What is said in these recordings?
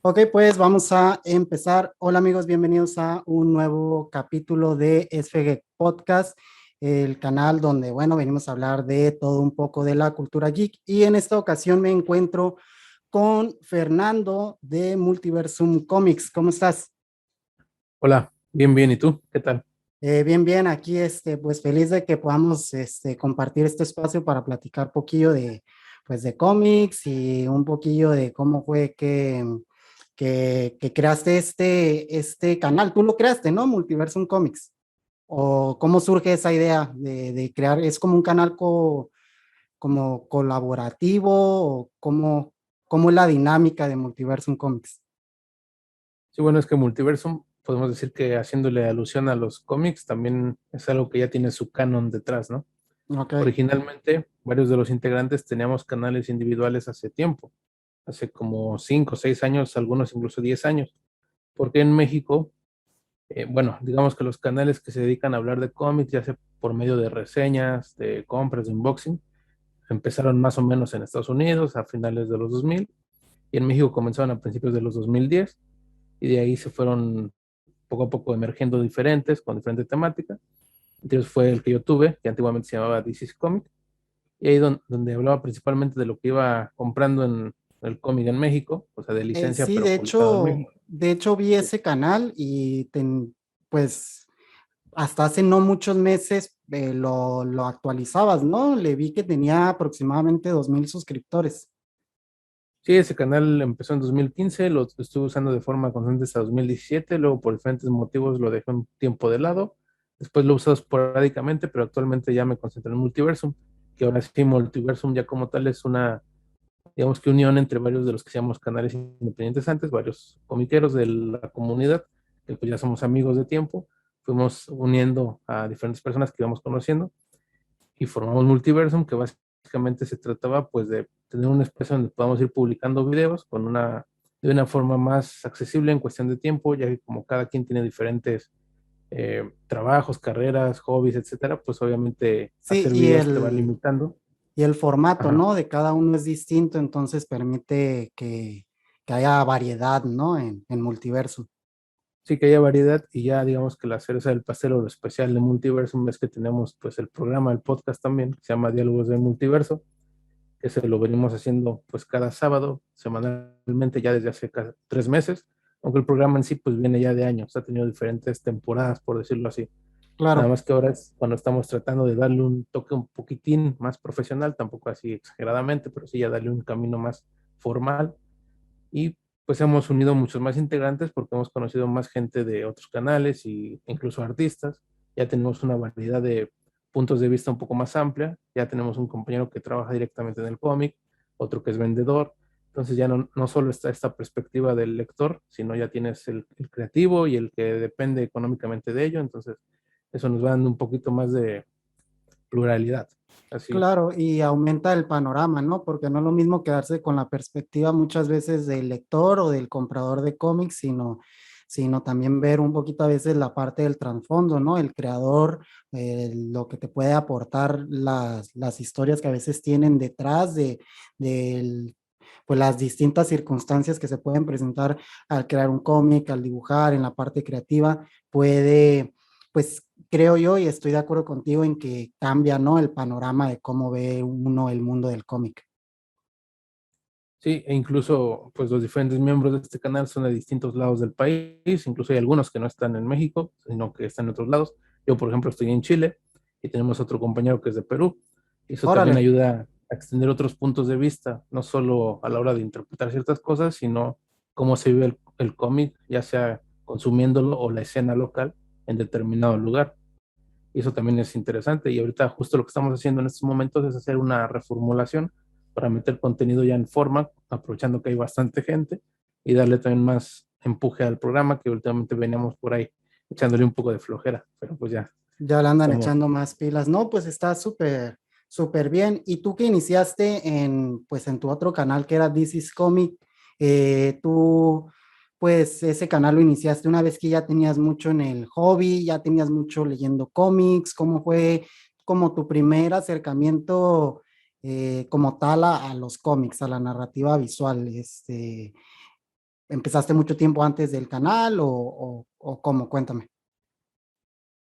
Ok, pues vamos a empezar. Hola amigos, bienvenidos a un nuevo capítulo de SFG Podcast, el canal donde, bueno, venimos a hablar de todo un poco de la cultura geek. Y en esta ocasión me encuentro con Fernando de Multiversum Comics. ¿Cómo estás? Hola, bien, bien. ¿Y tú? ¿Qué tal? Bien, bien, aquí pues feliz de que podamos compartir este espacio para platicar poquillo pues, de cómics y un poquillo de cómo fue que creaste este canal. Tú lo creaste, ¿no? Multiversum Comics. ¿O cómo surge esa idea de crear? ¿Es como un canal como colaborativo o cómo es la dinámica de Multiversum Comics? Sí, bueno, es que Multiversum, podemos decir que haciéndole alusión a los cómics, también es algo que ya tiene su canon detrás, ¿no? Ok. Originalmente, varios de los integrantes teníamos canales individuales hace tiempo, hace como 5 o 6 años, algunos incluso 10 años, porque en México, bueno, digamos que los canales que se dedican a hablar de cómics, ya sea por medio de reseñas, de compras, de unboxing, empezaron más o menos en Estados Unidos a finales de los 2000 y en México comenzaron a principios de los 2010 y de ahí se fueron poco a poco emergiendo diferentes, con diferente temática. Entonces fue el que yo tuve, que antiguamente se llamaba DC's Comic, y ahí donde hablaba principalmente de lo que iba comprando en el cómic en México, o sea, de licencia, Sí, pero publicado en México. de hecho vi Sí, ese canal y pues hasta hace no muchos meses lo actualizabas, ¿no? Le vi que tenía aproximadamente 2,000 suscriptores. sí, ese canal empezó en 2015, lo estuve usando de forma constante hasta 2017, luego por diferentes motivos lo dejé un tiempo de lado, después lo he usado esporádicamente, pero actualmente ya me concentro en Multiversum, que ahora sí Multiversum ya como tal es una, digamos que unión entre varios de los que se llamamos canales independientes antes, varios comiqueros de la comunidad, que pues ya somos amigos de tiempo, fuimos uniendo a diferentes personas que íbamos conociendo y formamos Multiversum, que básicamente se trataba pues de tener un espacio donde podamos ir publicando videos de una forma más accesible en cuestión de tiempo, ya que como cada quien tiene diferentes trabajos, carreras, hobbies, etcétera, pues obviamente Sí, hacer videos te va limitando. y el formato, Ajá. ¿no? De cada uno es distinto, entonces permite que haya variedad, ¿no? En multiverso. Sí que haya variedad y ya digamos que la cereza del pastel o lo especial de Multiversum es que tenemos pues el programa, el podcast también, que se llama Diálogos del Multiverso, que se lo venimos haciendo pues cada sábado, semanalmente ya desde hace 3 meses, aunque el programa en sí pues viene ya de años, ha tenido diferentes temporadas por decirlo así. Nada Claro. más que ahora es cuando estamos tratando de darle un toque un poquitín más profesional, tampoco así exageradamente, pero sí ya darle un camino más formal y pues hemos unido muchos más integrantes porque hemos conocido más gente de otros canales e incluso artistas. Ya tenemos una variedad de puntos de vista un poco más amplia. Ya tenemos un compañero que trabaja directamente en el cómic, otro que es vendedor. Entonces ya no solo está esta perspectiva del lector, sino ya tienes el creativo y el que depende económicamente de ello. Entonces eso nos va dando un poquito más de pluralidad. Así. Claro, y aumenta el panorama, ¿no? Porque no es lo mismo quedarse con la perspectiva muchas veces del lector o del comprador de cómics, sino también ver un poquito a veces la parte del trasfondo, ¿no? El creador, lo que te puede aportar las historias que a veces tienen detrás del pues las distintas circunstancias que se pueden presentar al crear un cómic, al dibujar, en la parte creativa, puede, pues creo yo y estoy de acuerdo contigo en que cambia, ¿no? El panorama de cómo ve uno el mundo del cómic. Sí, e incluso pues los diferentes miembros de este canal son de distintos lados del país, incluso hay algunos que no están en México, sino que están en otros lados. Yo, por ejemplo, estoy en Chile y tenemos otro compañero que es de Perú. Eso también Órale, ayuda a extender otros puntos de vista, no solo a la hora de interpretar ciertas cosas, sino cómo se vive el cómic, ya sea consumiéndolo o la escena local en determinado lugar. Y eso también es interesante. Y ahorita justo lo que estamos haciendo en estos momentos es hacer una reformulación para meter contenido ya en forma, aprovechando que hay bastante gente y darle también más empuje al programa que últimamente veníamos por ahí echándole un poco de flojera, pero pues ya ya le andan estamos. echando más pilas. No, pues está súper bien. Y tú que iniciaste pues en tu otro canal que era This is Comic, tú, pues ese canal lo iniciaste una vez que ya tenías mucho en el hobby, ya tenías mucho leyendo cómics. ¿Cómo fue como tu primer acercamiento como tal a los cómics, a la narrativa visual? empezaste mucho tiempo antes del canal o cómo? Cuéntame.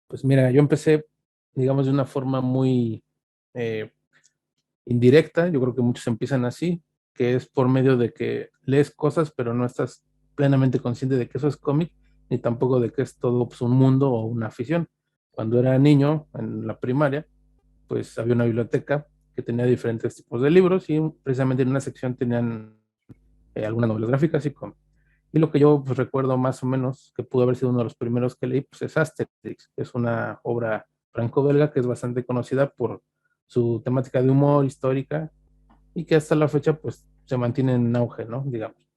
Pues mira, yo empecé, digamos, de una forma muy eh, indirecta. Yo creo que muchos empiezan así, que es por medio de que lees cosas, pero no estás plenamente consciente de que eso es cómic, ni tampoco de que es todo pues, un mundo o una afición. Cuando era niño, en la primaria, pues había una biblioteca que tenía diferentes tipos de libros y precisamente en una sección tenían algunas novelas gráficas y cómics. Y lo que yo pues, recuerdo más o menos, que pudo haber sido uno de los primeros que leí, pues es Asterix, que es una obra franco-belga que es bastante conocida por su temática de humor histórica y que hasta la fecha pues se mantiene en auge, ¿no? Digamos.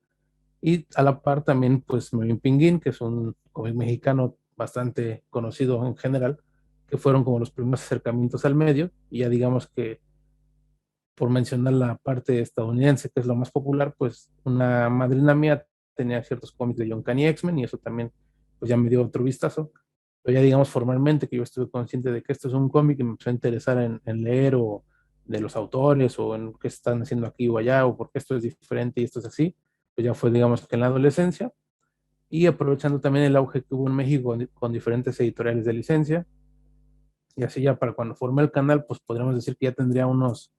Y a la par también pues Melvin Pinguín, que es un cómic mexicano bastante conocido en general, que fueron como los primeros acercamientos al medio y ya digamos que por mencionar la parte estadounidense, que es lo más popular, pues una madrina mía tenía ciertos cómics de John Candy X-Men y eso también pues ya me dio otro vistazo. Pero ya digamos formalmente que yo estuve consciente de que esto es un cómic y me empezó a interesar en leer o de los autores o en qué están haciendo aquí o allá o por qué esto es diferente y esto es así, pues ya fue digamos que en la adolescencia y aprovechando también el auge que hubo en México con diferentes editoriales de licencia y así ya para cuando formé el canal pues podríamos decir que ya tendría unos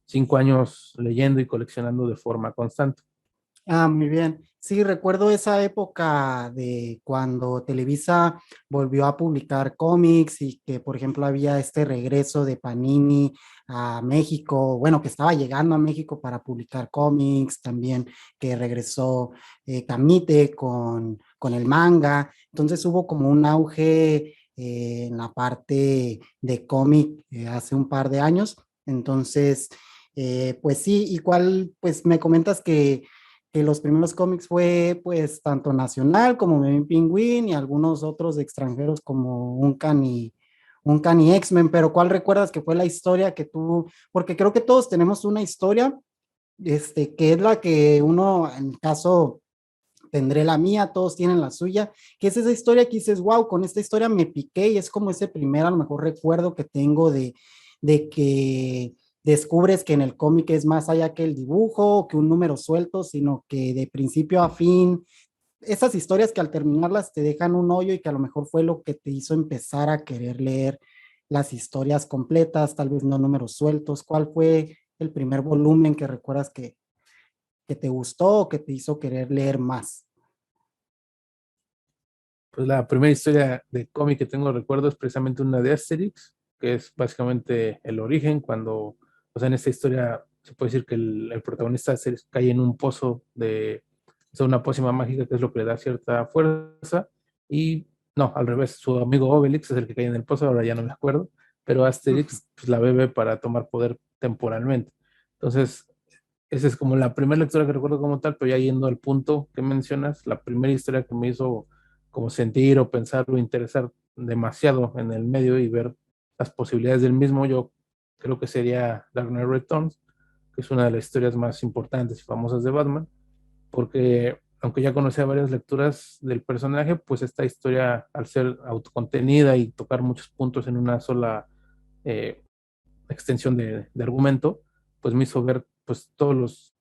5 años leyendo y coleccionando de forma constante. Ah, muy bien. Sí, recuerdo esa época de cuando Televisa volvió a publicar cómics y que, por ejemplo, había este regreso de Panini a México, bueno, que estaba llegando a México para publicar cómics, también que regresó Camite con el manga. Entonces hubo como un auge en la parte de cómic hace un par de años. Entonces, pues sí, igual, pues me comentas que los primeros cómics fue pues tanto nacional como Memín Pingüín y algunos otros extranjeros como Uncan y X-Men, pero ¿cuál recuerdas que fue la historia que tú, porque creo que todos tenemos una historia, que es la que uno, en el caso, tendré la mía, todos tienen la suya, que es esa historia que dices, wow, con esta historia me piqué y es como ese primer, a lo mejor, recuerdo que tengo de que descubres que en el cómic es más allá que el dibujo, que un número suelto, sino que de principio a fin, esas historias que al terminarlas te dejan un hoyo y que a lo mejor fue lo que te hizo empezar a querer leer las historias completas, tal vez no números sueltos. ¿Cuál fue el primer volumen que recuerdas que te gustó o que te hizo querer leer más? Pues la primera historia de cómic que tengo recuerdo es precisamente una de Asterix, que es básicamente el origen, cuando, o sea, en esta historia se puede decir que el protagonista de Asterix cae en un pozo de, o sea, una pócima mágica que es lo que le da cierta fuerza, y no, al revés, su amigo Obelix es el que cae en el pozo, ahora ya no me acuerdo, pero Asterix pues, la bebe para tomar poder temporalmente. Entonces, esa es como la primera lectura que recuerdo como tal, pero ya yendo al punto que mencionas, la primera historia que me hizo como sentir o pensar o interesar demasiado en el medio y ver las posibilidades del mismo, yo creo que sería Dark Knight Returns, que es una de las historias más importantes y famosas de Batman, porque aunque ya conocía varias lecturas del personaje, pues esta historia, al ser autocontenida y tocar muchos puntos en una sola eh, extensión de argumento, pues me hizo ver pues todos los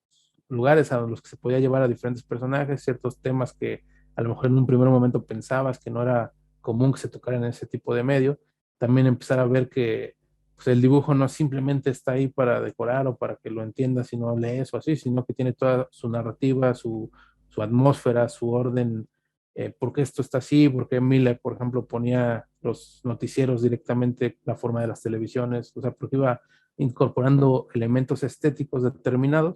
lugares a los que se podía llevar a diferentes personajes, ciertos temas que a lo mejor en un primer momento pensabas que no era común que se tocaran en ese tipo de medio. También empezar a ver que pues, el dibujo no simplemente está ahí para decorar o para que lo entiendas y no lees o así, sino que tiene toda su narrativa, su atmósfera, su orden, por qué esto está así, por qué Miller, por ejemplo, ponía los noticieros directamente la forma de las televisiones, o sea, porque iba incorporando elementos estéticos determinados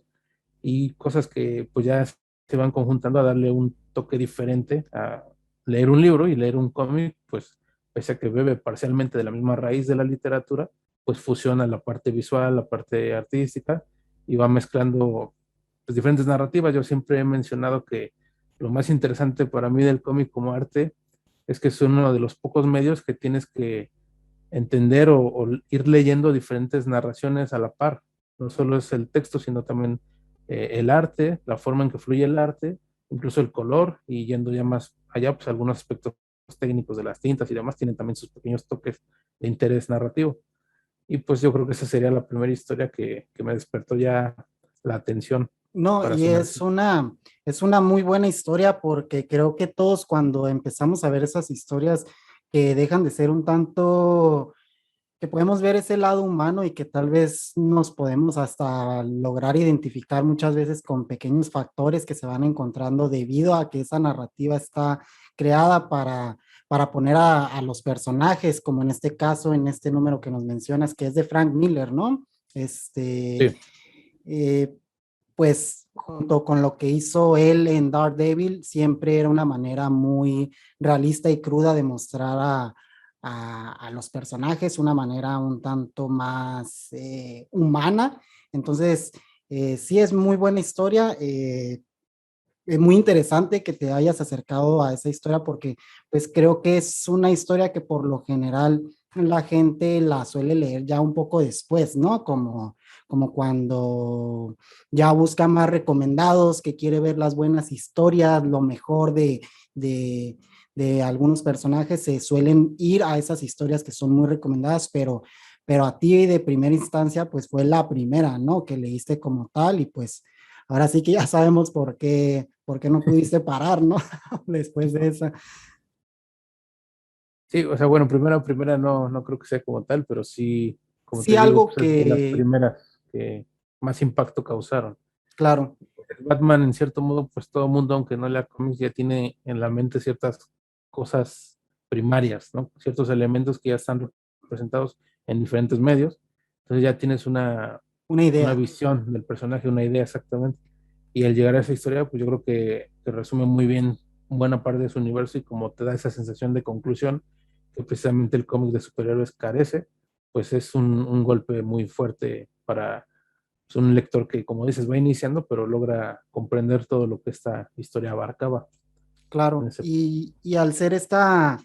y cosas que pues ya se van conjuntando a darle un toque diferente a leer un libro y leer un cómic, pues pese a que bebe parcialmente de la misma raíz de la literatura, pues fusiona la parte visual, la parte artística y va mezclando pues, diferentes narrativas. Yo siempre he mencionado que lo más interesante para mí del cómic como arte es que es uno de los pocos medios que tienes que entender o ir leyendo diferentes narraciones a la par. No solo es el texto, sino también el arte, la forma en que fluye el arte, incluso el color, y yendo ya más allá, pues algunos aspectos técnicos de las tintas y demás tienen también sus pequeños toques de interés narrativo. Y pues yo creo que esa sería la primera historia que me despertó ya la atención. No, para y sumergir. es una muy buena historia porque creo que todos cuando empezamos a ver esas historias que dejan de ser un tanto, que podemos ver ese lado humano y que tal vez nos podemos hasta lograr identificar muchas veces con pequeños factores que se van encontrando debido a que esa narrativa está creada para poner a los personajes, como en este caso, en este número que nos mencionas, que es de Frank Miller, ¿no? Este, Sí, eh, pues junto con lo que hizo él en Daredevil, siempre era una manera muy realista y cruda de mostrar a los personajes, una manera un tanto más humana. Entonces, sí es muy buena historia. Es muy interesante que te hayas acercado a esa historia porque pues creo que es una historia que por lo general la gente la suele leer ya un poco después, ¿no? Como cuando ya busca más recomendados, que quiere ver las buenas historias, lo mejor de, de algunos personajes, se suelen ir a esas historias que son muy recomendadas, pero a ti de primera instancia pues fue la primera, ¿no? Que leíste como tal y pues ahora sí que ya sabemos por qué no pudiste parar, ¿no? Después de esa. sí, o sea, bueno, primera no, no creo que sea como tal, pero sí, como Sí, te digo, algo pues es de las que, primeras que más impacto causaron. claro, Batman, en cierto modo, pues todo el mundo, aunque no lea cómics, ya tiene en la mente ciertas cosas primarias, ¿no? Ciertos elementos que ya están representados en diferentes medios. Entonces ya tienes una una idea, visión del personaje, una idea exactamente. Y al llegar a esa historia, pues yo creo que resume muy bien buena parte de su universo y como te da esa sensación de conclusión que precisamente el cómic de superhéroes carece, pues es un golpe muy fuerte para es un lector que, como dices, va iniciando, pero logra comprender todo lo que esta historia abarcaba en claro. ese. Y al ser esta,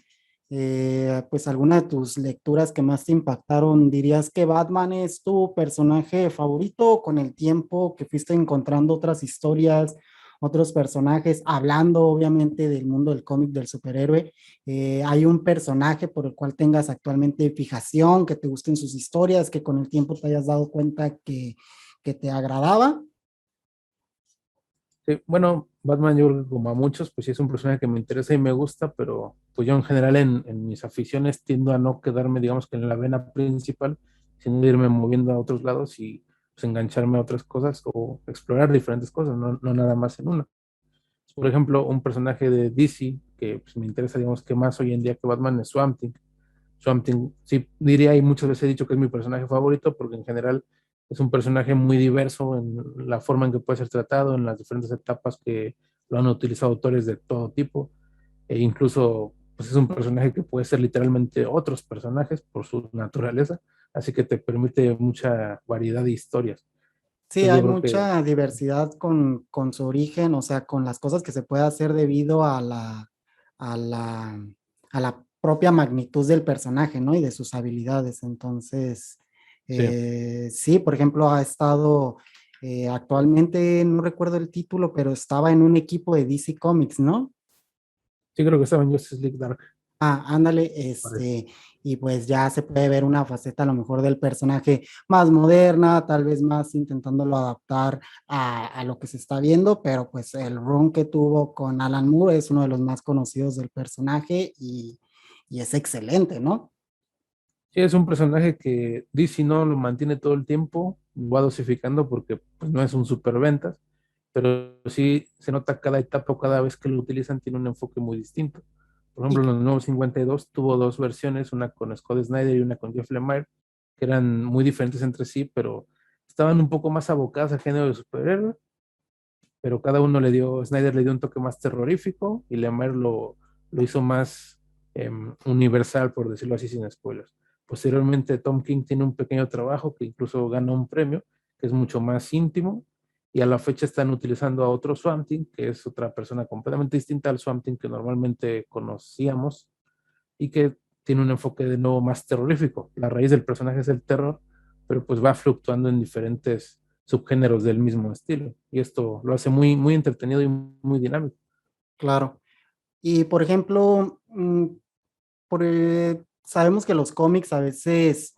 pues alguna de tus lecturas que más te impactaron, ¿dirías que Batman es tu personaje favorito o con el tiempo que fuiste encontrando otras historias, otros personajes, hablando obviamente del mundo del cómic del superhéroe? ¿Hay un personaje por el cual tengas actualmente fijación, que te gusten sus historias, que con el tiempo te hayas dado cuenta que te agradaba? Sí, bueno, Batman yo creo que como a muchos, pues sí es un personaje que me interesa y me gusta, pero pues yo en general en mis aficiones tiendo a no quedarme, digamos que en la vena principal, sino irme moviendo a otros lados y pues engancharme a otras cosas o explorar diferentes cosas, no, no nada más en una. Por ejemplo, un personaje de DC que pues, me interesa, digamos que más hoy en día que Batman es Swamp Thing. Swamp Thing, sí, diría y muchas veces he dicho que es mi personaje favorito porque en general es un personaje muy diverso en la forma en que puede ser tratado, en las diferentes etapas que lo han utilizado autores de todo tipo, e incluso pues es un personaje que puede ser literalmente otros personajes por su naturaleza, así que te permite mucha variedad de historias. Sí, Entonces hay yo creo que mucha diversidad con su origen, o sea, con las cosas que se puede hacer debido a la, a la propia magnitud del personaje, ¿no? Y de sus habilidades. Entonces, sí, sí, por ejemplo, ha estado actualmente, no recuerdo el título, pero estaba en un equipo de DC Comics, ¿no? sí creo que estaba en Justice League Dark, Ah, ándale, parece. y pues ya se puede ver una faceta a lo mejor del personaje más moderna, tal vez más intentándolo adaptar a lo que se está viendo, pero pues el run que tuvo con Alan Moore es uno de los más conocidos del personaje y es excelente, ¿no? Sí, es un personaje que DC no lo mantiene todo el tiempo, lo va dosificando porque pues, no es un superventas, pero sí se nota cada etapa o cada vez que lo utilizan tiene un enfoque muy distinto. Por ejemplo, Y en los nuevos 52 tuvo dos versiones, una con Scott Snyder y una con Jeff Lemire, que eran muy diferentes entre sí, pero estaban un poco más abocadas al género de superhéroe, pero cada uno le dio, Snyder le dio un toque más terrorífico y Lemire lo hizo más universal, por decirlo así, sin spoilers. Posteriormente, Tom King tiene un pequeño trabajo que incluso gana un premio, que es mucho más íntimo, y a la fecha están utilizando a otro Swamp Thing, que es otra persona completamente distinta al Swamp Thing que normalmente conocíamos, y que tiene un enfoque de nuevo más terrorífico. La raíz del personaje es el terror, pero pues va fluctuando en diferentes subgéneros del mismo estilo. Y esto lo hace muy, muy entretenido y muy dinámico. claro. Y por ejemplo, sabemos que los cómics a veces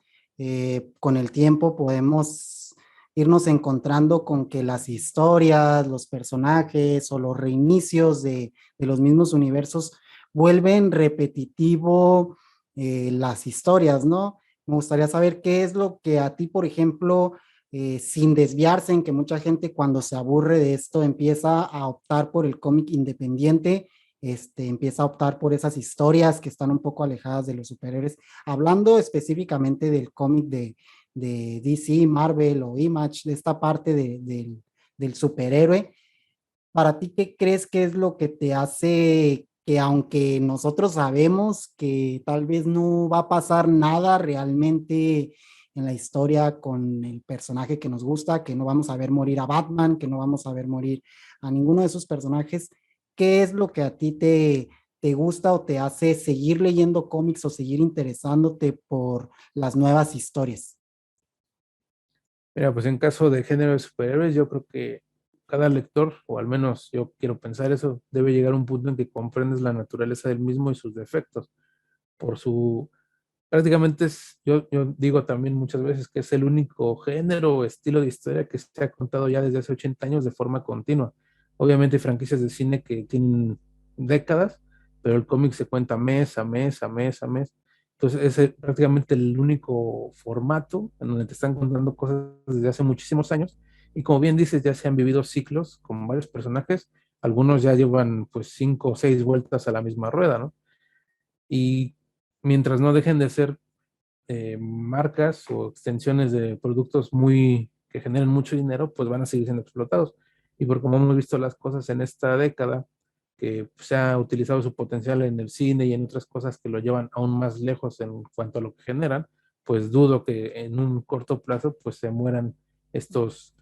con el tiempo podemos irnos encontrando con que las historias, los personajes o los reinicios de los mismos universos vuelven repetitivo las historias, ¿no? Me gustaría saber qué es lo que a ti, por ejemplo, sin desviarse en que mucha gente cuando se aburre de esto empieza a optar por el cómic independiente, empieza a optar por esas historias que están un poco alejadas de los superhéroes. Hablando específicamente del cómic de DC, Marvel o Image, de esta parte del superhéroe, para ti, ¿qué crees que es lo que te hace que aunque nosotros sabemos que tal vez no va a pasar nada realmente en la historia con el personaje que nos gusta, que no vamos a ver morir a Batman, que no vamos a ver morir a ninguno de esos personajes, ¿qué es lo que a ti te gusta o te hace seguir leyendo cómics o seguir interesándote por las nuevas historias? Mira, pues en caso de género de superhéroes, yo creo que cada lector, o al menos yo quiero pensar eso, debe llegar a un punto en que comprendes la naturaleza del mismo y sus defectos. Por su, prácticamente es, yo digo también muchas veces que es el único género o estilo de historia que se ha contado ya desde hace 80 años de forma continua. Obviamente hay franquicias de cine que tienen décadas, pero el cómic se cuenta mes a mes, a mes, a mes. Entonces es prácticamente el único formato en donde te están contando cosas desde hace muchísimos años. Y como bien dices, ya se han vivido ciclos con varios personajes. Algunos ya llevan pues 5 o 6 vueltas a la misma rueda, ¿no? Y mientras no dejen de ser marcas o extensiones de productos muy que generen mucho dinero, pues van a seguir siendo explotados. Y por como hemos visto las cosas en esta década, que se ha utilizado su potencial en el cine y en otras cosas que lo llevan aún más lejos en cuanto a lo que generan, pues dudo que en un corto plazo pues se mueran estos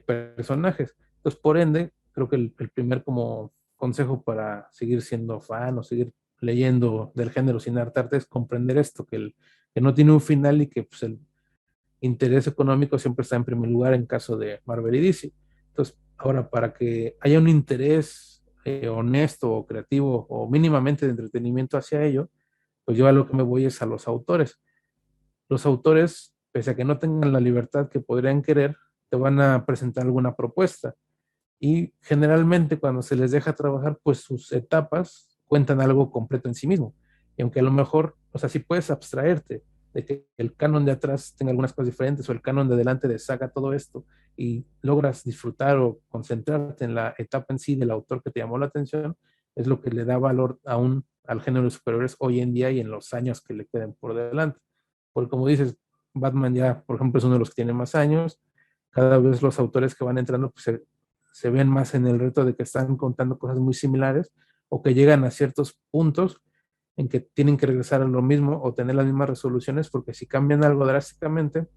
personajes. Entonces, por ende, creo que el primer como consejo para seguir siendo fan o seguir leyendo del género sin hartarte es comprender esto, que no tiene un final y que pues, el interés económico siempre está en primer lugar en caso de Marvel y DC. Entonces, ahora, para que haya un interés honesto o creativo o mínimamente de entretenimiento hacia ello, pues yo a lo que me voy es a los autores. Los autores, pese a que no tengan la libertad que podrían querer, te van a presentar alguna propuesta y generalmente cuando se les deja trabajar, pues sus etapas cuentan algo completo en sí mismo. Y aunque a lo mejor, o sea, si puedes abstraerte de que el canon de atrás tenga algunas cosas diferentes o el canon de adelante deshaga todo esto y logras disfrutar o concentrarte en la etapa en sí del autor que te llamó la atención, es lo que le da valor aún al género de superhéroes hoy en día y en los años que le queden por delante. Porque como dices, Batman ya, por ejemplo, es uno de los que tiene más años. Cada vez los autores que van entrando pues, se ven más en el reto de que están contando cosas muy similares o que llegan a ciertos puntos en que tienen que regresar a lo mismo o tener las mismas resoluciones, porque si cambian algo drásticamente,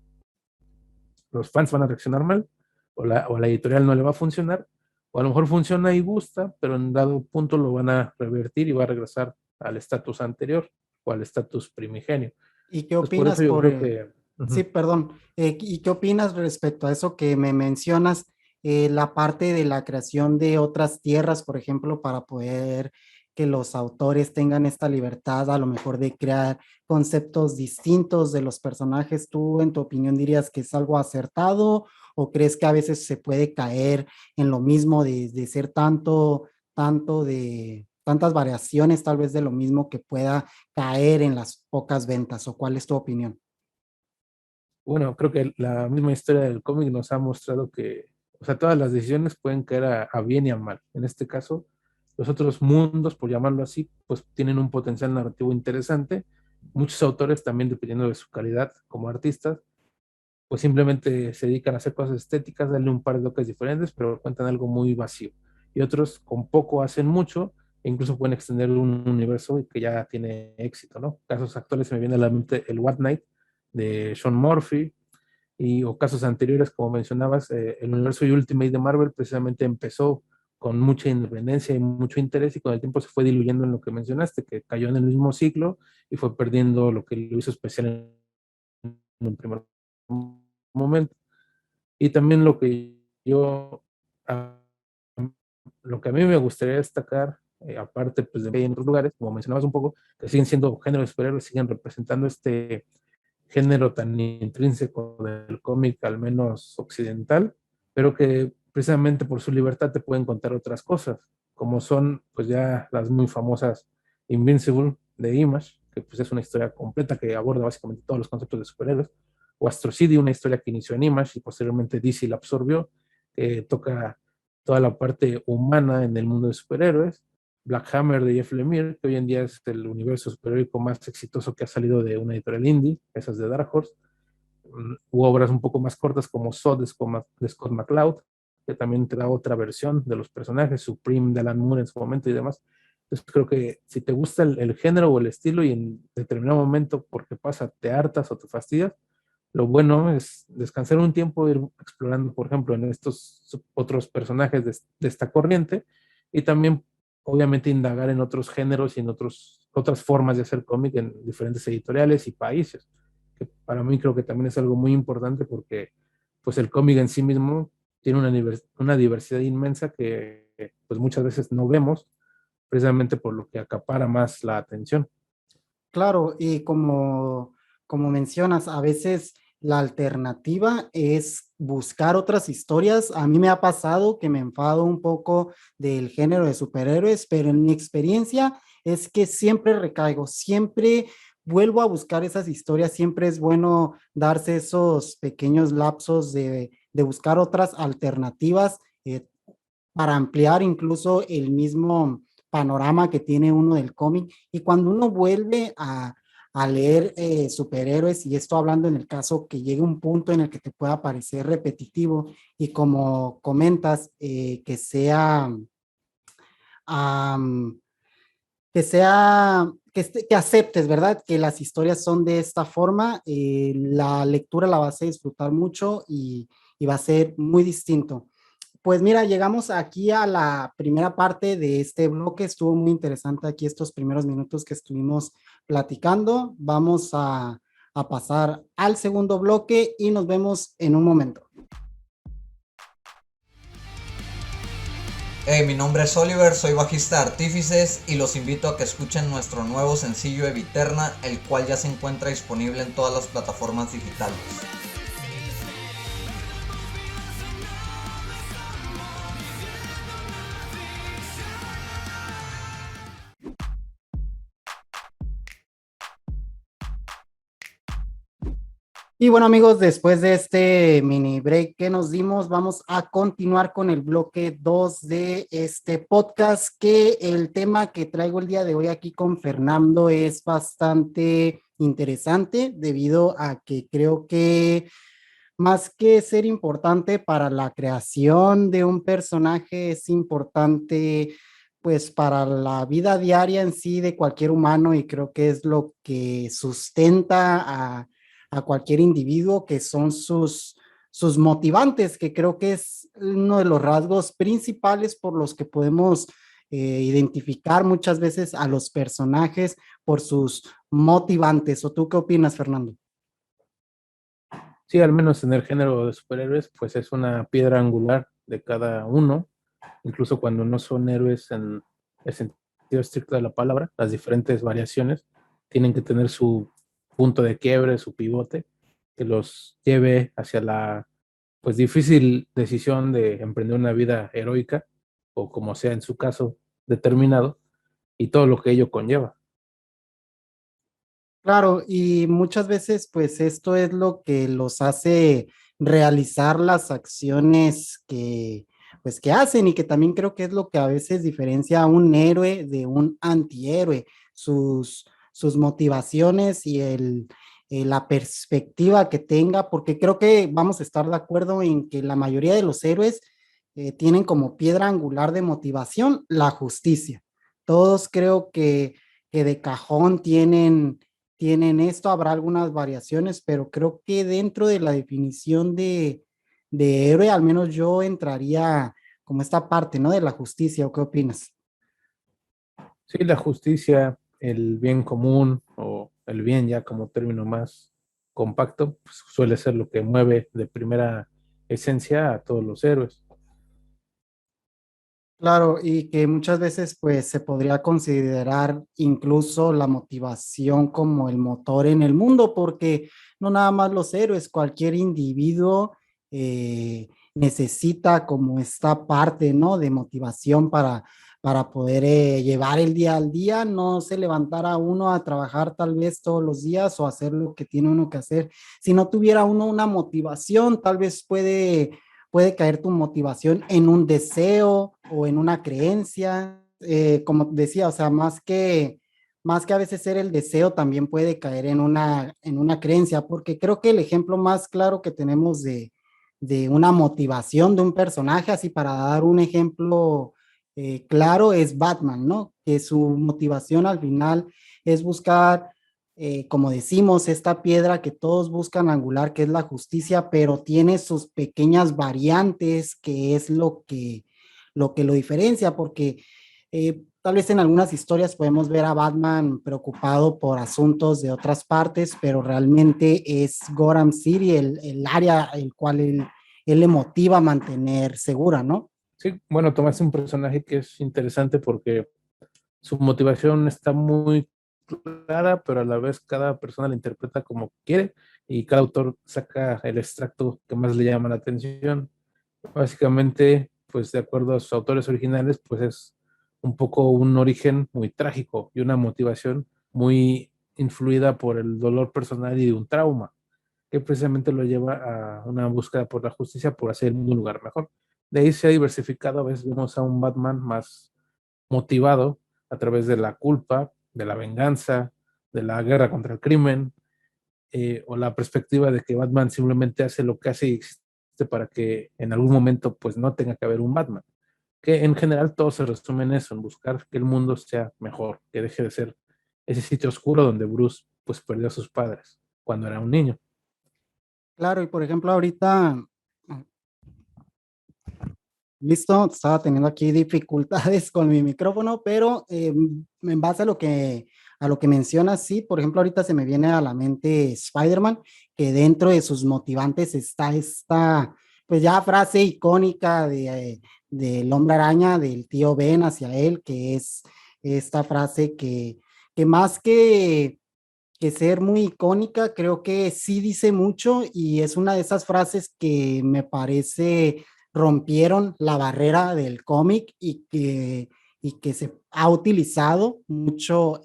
los fans van a reaccionar mal, o la editorial no le va a funcionar, o a lo mejor funciona y gusta, pero en dado punto lo van a revertir y va a regresar al estatus anterior o al estatus primigenio. ¿Y qué Entonces, por opinas eso yo por, creo que sí, perdón, ¿y qué opinas respecto a eso que me mencionas, la parte de la creación de otras tierras, por ejemplo, para poder que los autores tengan esta libertad a lo mejor de crear conceptos distintos de los personajes? ¿Tú, en tu opinión, dirías que es algo acertado o crees que a veces se puede caer en lo mismo de ser tanto de tantas variaciones tal vez de lo mismo que pueda caer en las pocas ventas? ¿O cuál es tu opinión? bueno, creo que la misma historia del cómic nos ha mostrado que, o sea, todas las decisiones pueden caer a bien y a mal. En este caso, los otros mundos, por llamarlo así, pues tienen un potencial narrativo interesante. Muchos autores también, dependiendo de su calidad como artistas, pues simplemente se dedican a hacer cosas estéticas, darle un par de toques diferentes, pero cuentan algo muy vacío. Y otros con poco hacen mucho, e incluso pueden extender un universo que ya tiene éxito, ¿no? Casos actuales se me viene a la mente el What Night de Sean Murphy, o casos anteriores, como mencionabas, el universo Ultimate de Marvel precisamente empezó con mucha independencia y mucho interés y con el tiempo se fue diluyendo en lo que mencionaste, que cayó en el mismo ciclo y fue perdiendo lo que lo hizo especial en un primer momento. Y también a, lo que a mí me gustaría destacar, aparte pues, de en otros lugares, como mencionabas un poco, que siguen siendo géneros de superhéroes, siguen representando género tan intrínseco del cómic, al menos occidental, pero que precisamente por su libertad te pueden contar otras cosas, como son pues ya las muy famosas Invincible de Image, que pues es una historia completa que aborda básicamente todos los conceptos de superhéroes, o Astro City, una historia que inició en Image y posteriormente DC la absorbió, que toca toda la parte humana en el mundo de superhéroes. Black Hammer de Jeff Lemire, que hoy en día es el universo superhéroico más exitoso que ha salido de una editorial indie, esas de Dark Horse. U obras un poco más cortas como Sod de Scott McCloud, que también te da otra versión de los personajes, Supreme de Alan Moore en su momento y demás. Entonces creo que si te gusta el género o el estilo y en determinado momento porque pasa, te hartas o te fastidias, lo bueno es descansar un tiempo, ir explorando, por ejemplo, en estos otros personajes de esta corriente y también, obviamente, indagar en otros géneros y en otras formas de hacer cómic en diferentes editoriales y países, que para mí creo que también es algo muy importante porque pues el cómic en sí mismo tiene una diversidad inmensa que pues muchas veces no vemos, precisamente por lo que acapara más la atención. Claro, y como mencionas, a veces la alternativa es buscar otras historias. A mí me ha pasado que me enfado un poco del género de superhéroes, pero en mi experiencia es que siempre recaigo, siempre vuelvo a buscar esas historias, siempre es bueno darse esos pequeños lapsos de buscar otras alternativas para ampliar incluso el mismo panorama que tiene uno del cómic. Y cuando uno vuelve a leer superhéroes, y esto hablando en el caso que llegue un punto en el que te pueda parecer repetitivo, y como comentas, um, que aceptes, ¿verdad? Que las historias son de esta forma, la lectura la vas a disfrutar mucho y va a ser muy distinto. Pues mira, llegamos aquí a la primera parte de este bloque. Estuvo muy interesante aquí estos primeros minutos que estuvimos platicando. Vamos a pasar al segundo bloque y nos vemos en un momento. Hey, mi nombre es Oliver, soy bajista de Artífices y los invito a que escuchen nuestro nuevo sencillo Eviterna, el cual ya se encuentra disponible en todas las plataformas digitales. Y bueno, amigos, después de este mini break que nos dimos, vamos a continuar con el bloque 2 de este podcast, que el tema que traigo el día de hoy aquí con Fernando es bastante interesante debido a que creo que más que ser importante para la creación de un personaje, es importante pues para la vida diaria en sí de cualquier humano, y creo que es lo que sustenta a cualquier individuo, que son sus motivantes, que creo que es uno de los rasgos principales por los que podemos identificar muchas veces a los personajes por sus motivantes. ¿O tú qué opinas, Fernando? Sí, al menos en el género de superhéroes, pues es una piedra angular de cada uno, incluso cuando no son héroes en el sentido estricto de la palabra, las diferentes variaciones tienen que tener su punto de quiebre, su pivote, que los lleve hacia la pues difícil decisión de emprender una vida heroica, o como sea en su caso determinado, y todo lo que ello conlleva. Claro, y muchas veces pues esto es lo que los hace realizar las acciones que pues que hacen, y que también creo que es lo que a veces diferencia a un héroe de un antihéroe, sus motivaciones y la perspectiva que tenga, porque creo que vamos a estar de acuerdo en que la mayoría de los héroes tienen como piedra angular de motivación la justicia. Todos creo que de cajón tienen esto, habrá algunas variaciones, pero creo que dentro de la definición de héroe, al menos yo entraría como esta parte, ¿no? De la justicia, ¿o qué opinas? Sí, la justicia, el bien común o el bien ya como término más compacto, pues suele ser lo que mueve de primera esencia a todos los héroes. Claro, y que muchas veces pues se podría considerar incluso la motivación como el motor en el mundo, porque no nada más los héroes, cualquier individuo necesita como esta parte, ¿no? De motivación para poder llevar el día al día, no se levantara uno a trabajar tal vez todos los días o hacer lo que tiene uno que hacer. Si no tuviera uno una motivación, tal vez puede caer tu motivación en un deseo o en una creencia, como decía, o sea, más que a veces ser el deseo, también puede caer en una creencia, porque creo que el ejemplo más claro que tenemos de una motivación de un personaje, así para dar un ejemplo claro, es Batman, ¿no? Que su motivación al final es buscar como decimos, esta piedra que todos buscan angular, que es la justicia, pero tiene sus pequeñas variantes, que es lo que lo diferencia, porque tal vez en algunas historias podemos ver a Batman preocupado por asuntos de otras partes, pero realmente es Gotham City el área el cual él le motiva a mantener segura, ¿no? Sí, bueno, tomaste un personaje que es interesante porque su motivación está muy clara, pero a la vez cada persona la interpreta como quiere y cada autor saca el extracto que más le llama la atención. Básicamente, pues de acuerdo a sus autores originales, pues es un poco un origen muy trágico y una motivación muy influida por el dolor personal y de un trauma, que precisamente lo lleva a una búsqueda por la justicia, por hacer un lugar mejor. De ahí se ha diversificado, a veces vemos a un Batman más motivado a través de la culpa, de la venganza, de la guerra contra el crimen, o la perspectiva de que Batman simplemente hace lo que hace y existe para que en algún momento pues no tenga que haber un Batman. Que en general todo se resume en eso, en buscar que el mundo sea mejor, que deje de ser ese sitio oscuro donde Bruce pues perdió a sus padres cuando era un niño. Claro, y por ejemplo, ahorita, listo, estaba teniendo aquí dificultades con mi micrófono, pero en base a lo que mencionas, sí, por ejemplo, ahorita se me viene a la mente Spider-Man, que dentro de sus motivantes está esta, pues ya frase icónica del Hombre Araña, del tío Ben hacia él, que es esta frase que más que ser muy icónica, creo que sí dice mucho y es una de esas frases que me parece rompieron la barrera del cómic y que se ha utilizado mucho,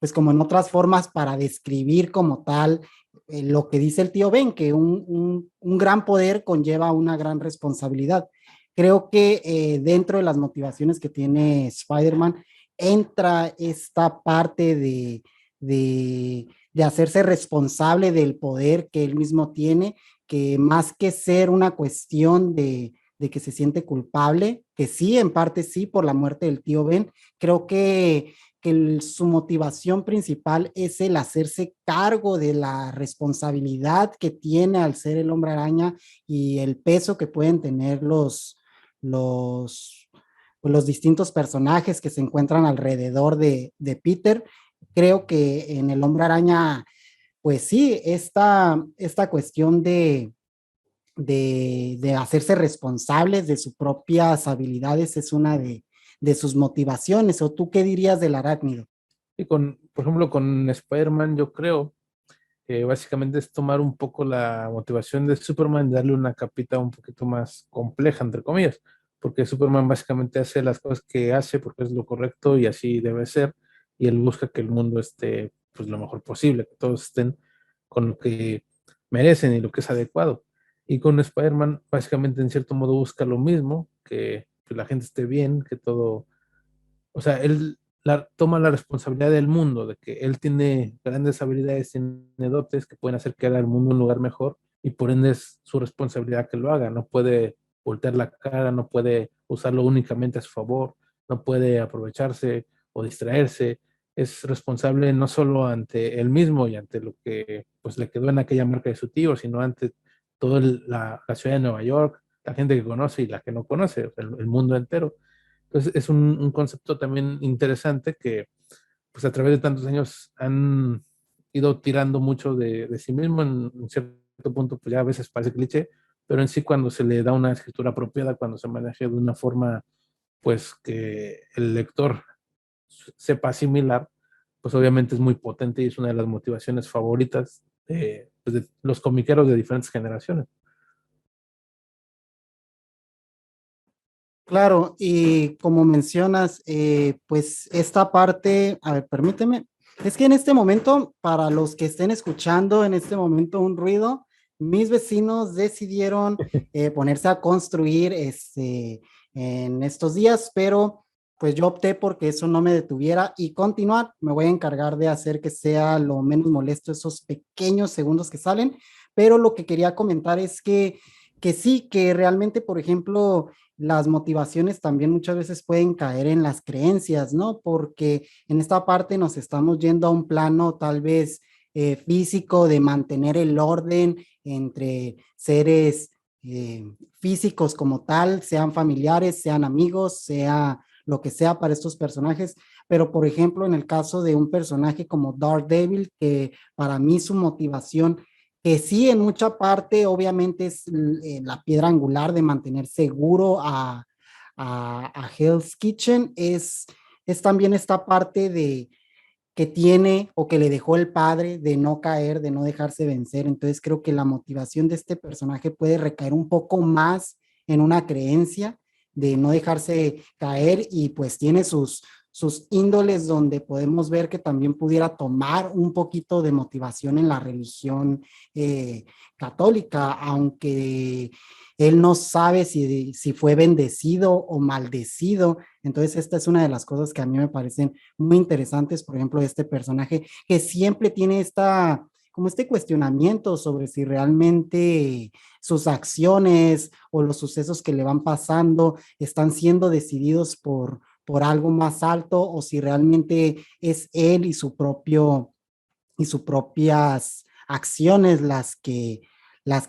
pues como en otras formas para describir como tal lo que dice el tío Ben, que un gran poder conlleva una gran responsabilidad. Creo que dentro de las motivaciones que tiene Spider-Man entra esta parte de hacerse responsable del poder que él mismo tiene, que más que ser una cuestión de que se siente culpable, que sí, en parte sí, por la muerte del tío Ben, creo que su motivación principal es el hacerse cargo de la responsabilidad que tiene al ser el hombre araña y el peso que pueden tener los, los distintos personajes que se encuentran alrededor de Peter. Creo que en el hombre araña, pues sí, esta cuestión de hacerse responsables de sus propias habilidades es una de sus motivaciones. ¿O tú qué dirías del arácnido? Y por ejemplo, con Spider-Man yo creo que básicamente es tomar un poco la motivación de Superman y darle una capita un poquito más compleja, entre comillas, porque Superman básicamente hace las cosas que hace porque es lo correcto y así debe ser, y él busca que el mundo esté pues lo mejor posible, que todos estén con lo que merecen y lo que es adecuado. Y con Spider-Man básicamente en cierto modo busca lo mismo, que pues, la gente esté bien, que todo, o sea, él toma la responsabilidad del mundo, de que él tiene grandes habilidades, tiene dotes que pueden hacer que haga el mundo un lugar mejor y por ende es su responsabilidad que lo haga. No puede voltear la cara, no puede usarlo únicamente a su favor, no puede aprovecharse o distraerse. Es responsable no solo ante él mismo y ante lo que pues, le quedó en aquella marca de su tío, sino ante toda la ciudad de Nueva York, la gente que conoce y la que no conoce, el mundo entero. Entonces es un concepto también interesante que pues a través de tantos años han ido tirando mucho de sí mismo en cierto punto, pues ya a veces parece cliché, pero en sí cuando se le da una escritura apropiada, cuando se maneja de una forma pues que el lector sepa asimilar, pues obviamente es muy potente y es una de las motivaciones favoritas pues de los comiqueros de diferentes generaciones. Claro, y como mencionas, pues esta parte, a ver, permíteme, es que en este momento, para los que estén escuchando en este momento un ruido, mis vecinos decidieron ponerse a construir en estos días, pero pues yo opté porque eso no me detuviera y continuar. Me voy a encargar de hacer que sea lo menos molesto esos pequeños segundos que salen, pero lo que quería comentar es que sí, que realmente, por ejemplo, las motivaciones también muchas veces pueden caer en las creencias, ¿no? Porque en esta parte nos estamos yendo a un plano tal vez físico de mantener el orden entre seres físicos como tal, sean familiares, sean amigos, sea lo que sea para estos personajes. Pero, por ejemplo, en el caso de un personaje como Daredevil, que para mí su motivación que sí en mucha parte obviamente es la piedra angular de mantener seguro a Hell's Kitchen, es también esta parte de que tiene o que le dejó el padre de no caer, de no dejarse vencer. Entonces creo que la motivación de este personaje puede recaer un poco más en una creencia de no dejarse caer y pues tiene sus índoles donde podemos ver que también pudiera tomar un poquito de motivación en la religión católica, aunque él no sabe si fue bendecido o maldecido. Entonces esta es una de las cosas que a mí me parecen muy interesantes, por ejemplo, este personaje que siempre tiene como este cuestionamiento sobre si realmente sus acciones o los sucesos que le van pasando están siendo decididos por algo más alto o si realmente es él y sus propias acciones las que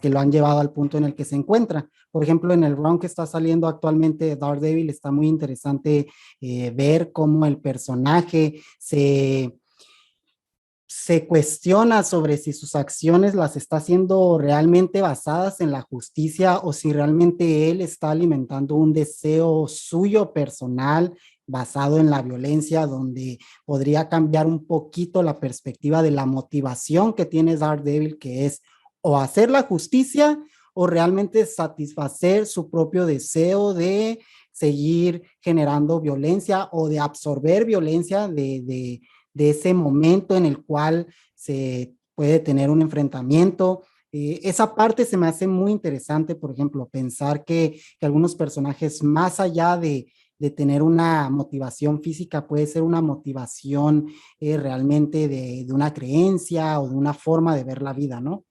lo han llevado al punto en el que se encuentra. Por ejemplo, en el round que está saliendo actualmente de Daredevil está muy interesante ver cómo el personaje se cuestiona sobre si sus acciones las está haciendo realmente basadas en la justicia o si realmente él está alimentando un deseo suyo personal basado en la violencia, donde podría cambiar un poquito la perspectiva de la motivación que tiene Daredevil, que es o hacer la justicia o realmente satisfacer su propio deseo de seguir generando violencia o de absorber violencia de ese momento en el cual se puede tener un enfrentamiento. Esa parte se me hace muy interesante, por ejemplo, pensar que algunos personajes, más allá de tener una motivación física, puede ser una motivación realmente de una creencia o de una forma de ver la vida, ¿no?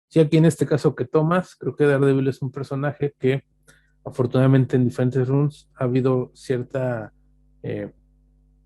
Sí, aquí en este caso que tomas, creo que Daredevil es un personaje que afortunadamente en diferentes runs ha habido cierta, eh,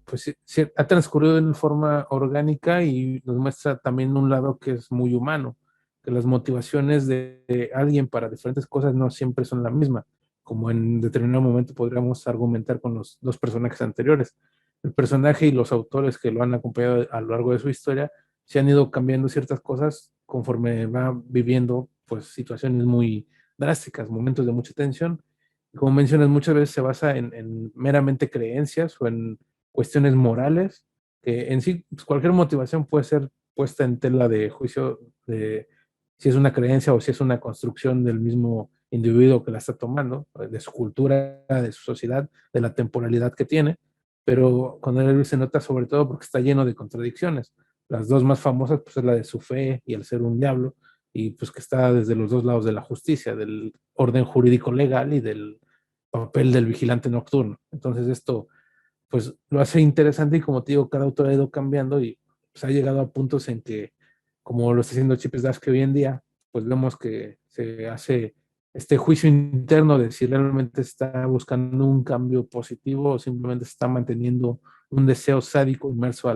pues ha transcurrido en forma orgánica y nos muestra también un lado que es muy humano, que las motivaciones de alguien para diferentes cosas no siempre son la misma, como en determinado momento podríamos argumentar con los dos personajes anteriores. El personaje y los autores que lo han acompañado a lo largo de su historia se han ido cambiando ciertas cosas conforme va viviendo pues situaciones muy drásticas, momentos de mucha tensión. Como mencionas, muchas veces se basa en meramente creencias o en cuestiones morales, que en sí pues, cualquier motivación puede ser puesta en tela de juicio de si es una creencia o si es una construcción del mismo individuo que la está tomando, de su cultura, de su sociedad, de la temporalidad que tiene, pero con él se nota sobre todo porque está lleno de contradicciones. Las dos más famosas pues es la de su fe y el ser un diablo, y pues que está desde los dos lados de la justicia, del orden jurídico legal y del papel del vigilante nocturno. Entonces esto pues lo hace interesante y como te digo, cada autor ha ido cambiando y pues, ha llegado a puntos en que, como lo está haciendo Chip Zdarsky hoy en día, pues vemos que se hace este juicio interno de si realmente está buscando un cambio positivo o simplemente está manteniendo un deseo sádico inmerso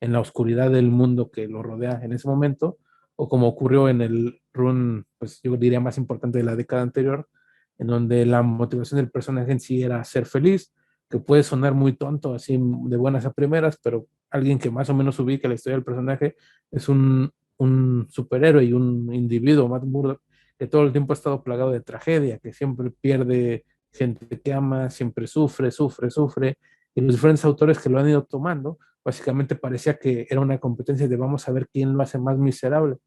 en la oscuridad del mundo que lo rodea en ese momento, o como ocurrió en el run, pues yo diría más importante de la década anterior, en donde la motivación del personaje en sí era ser feliz, que puede sonar muy tonto, así de buenas a primeras, pero alguien que más o menos ubica la historia del personaje es un superhéroe y un individuo, Matt Murdock, que todo el tiempo ha estado plagado de tragedia, que siempre pierde gente que ama, siempre sufre, sufre, sufre, y los diferentes autores que lo han ido tomando, básicamente parecía que era una competencia de vamos a ver quién lo hace más miserable.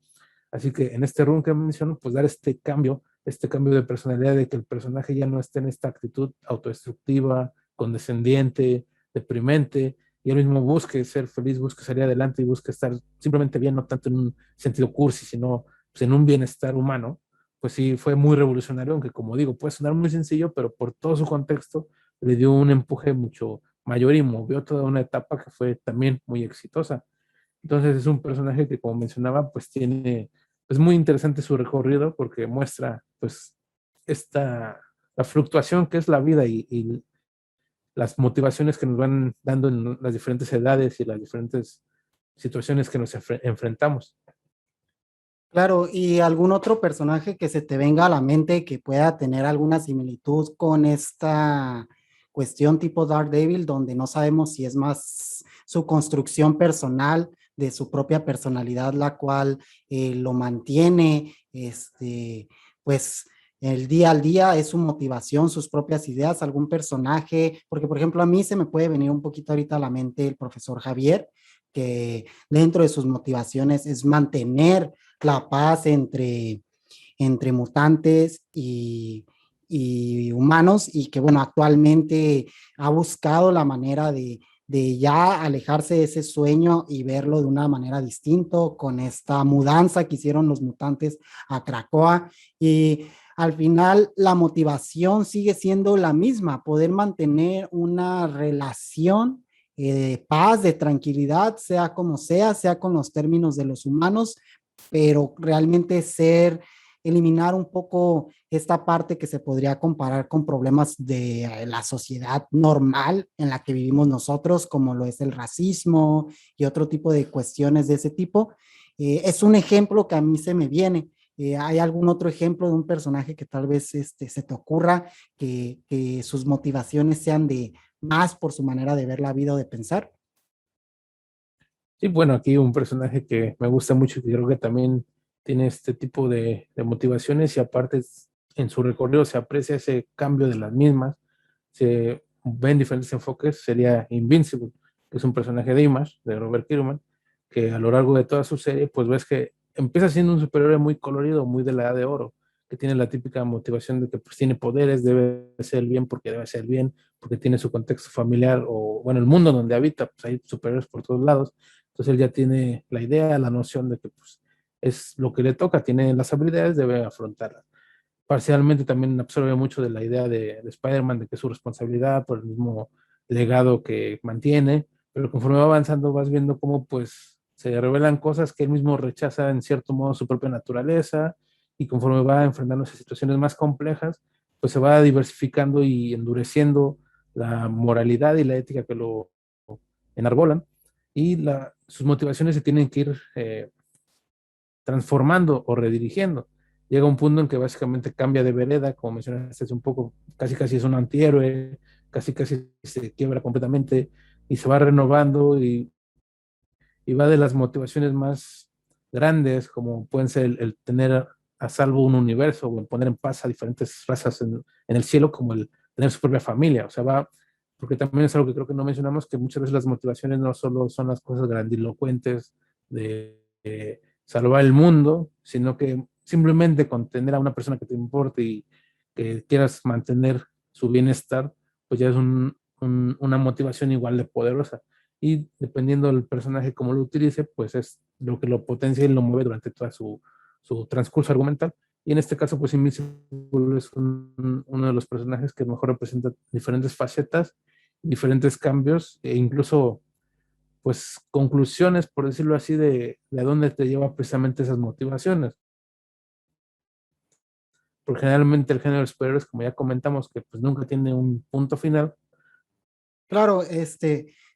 Así que en este run que menciono, pues dar este cambio de personalidad, de que el personaje ya no esté en esta actitud autodestructiva, condescendiente, deprimente, y él mismo busque ser feliz, busque salir adelante y busque estar simplemente bien, no tanto en un sentido cursi, sino pues, en un bienestar humano. Pues sí, fue muy revolucionario, aunque como digo, puede sonar muy sencillo, pero por todo su contexto le dio un empuje mucho mayor y movió toda una etapa que fue también muy exitosa. Entonces es un personaje que, como mencionaba, pues tiene, es muy interesante su recorrido porque muestra pues esta, la fluctuación que es la vida y las motivaciones que nos van dando en las diferentes edades y las diferentes situaciones que nos enfrentamos. Claro, ¿y algún otro personaje que se te venga a la mente que pueda tener alguna similitud con esta cuestión tipo Daredevil, donde no sabemos si es más su construcción personal de su propia personalidad, la cual lo mantiene, pues el día al día, es su motivación, sus propias ideas, algún personaje? Porque, por ejemplo, a mí se me puede venir un poquito ahorita a la mente el profesor Javier, que dentro de sus motivaciones es mantener la paz entre mutantes y humanos, y que bueno, actualmente ha buscado la manera de ya alejarse de ese sueño y verlo de una manera distinta con esta mudanza que hicieron los mutantes a Krakoa. Y al final la motivación sigue siendo la misma, poder mantener una relación de paz, de tranquilidad, sea con los términos de los humanos, pero realmente eliminar un poco esta parte que se podría comparar con problemas de la sociedad normal en la que vivimos nosotros, como lo es el racismo y otro tipo de cuestiones de ese tipo. Es un ejemplo que a mí se me viene. ¿Hay algún otro ejemplo de un personaje que tal vez se te ocurra que sus motivaciones sean de más por su manera de ver la vida o de pensar? Sí, bueno, aquí un personaje que me gusta mucho y que creo que también tiene este tipo de motivaciones y aparte en su recorrido se aprecia ese cambio de las mismas, se ven diferentes enfoques, sería Invincible, que es un personaje de Image, de Robert Kirkman, que a lo largo de toda su serie, pues ves que empieza siendo un superhéroe muy colorido, muy de la edad de oro, que tiene la típica motivación de que pues tiene poderes, debe ser el bien porque debe ser bien, porque tiene su contexto familiar o, bueno, el mundo donde habita, pues hay superhéroes por todos lados. Entonces él ya tiene la idea, la noción de que pues, es lo que le toca, tiene las habilidades, debe afrontarlas. Parcialmente también absorbe mucho de la idea de Spider-Man, de que es su responsabilidad por el mismo legado que mantiene, pero conforme va avanzando vas viendo cómo pues se revelan cosas que él mismo rechaza en cierto modo su propia naturaleza y conforme va enfrentando esas situaciones más complejas, pues se va diversificando y endureciendo la moralidad y la ética que lo enarbolan y sus motivaciones se tienen que ir transformando o redirigiendo. Llega un punto en que básicamente cambia de vereda, como mencionaste hace un poco, casi casi es un antihéroe, casi casi se quiebra completamente y se va renovando y va de las motivaciones más grandes, como pueden ser el tener a salvo un universo o el poner en paz a diferentes razas en el cielo, como el tener su propia familia. O sea, va, porque también es algo que creo que no mencionamos, que muchas veces las motivaciones no solo son las cosas grandilocuentes de salvar el mundo, sino que simplemente con tener a una persona que te importe y que quieras mantener su bienestar, pues ya es una motivación igual de poderosa y dependiendo del personaje como lo utilice, pues es lo que lo potencia y lo mueve durante todo su transcurso argumental. Y en este caso, pues Invincible es uno de los personajes que mejor representa diferentes facetas, diferentes cambios e incluso pues conclusiones, por decirlo así, de a dónde te lleva precisamente esas motivaciones. Porque generalmente el género de superhéroes, como ya comentamos, que pues nunca tiene un punto final. Claro,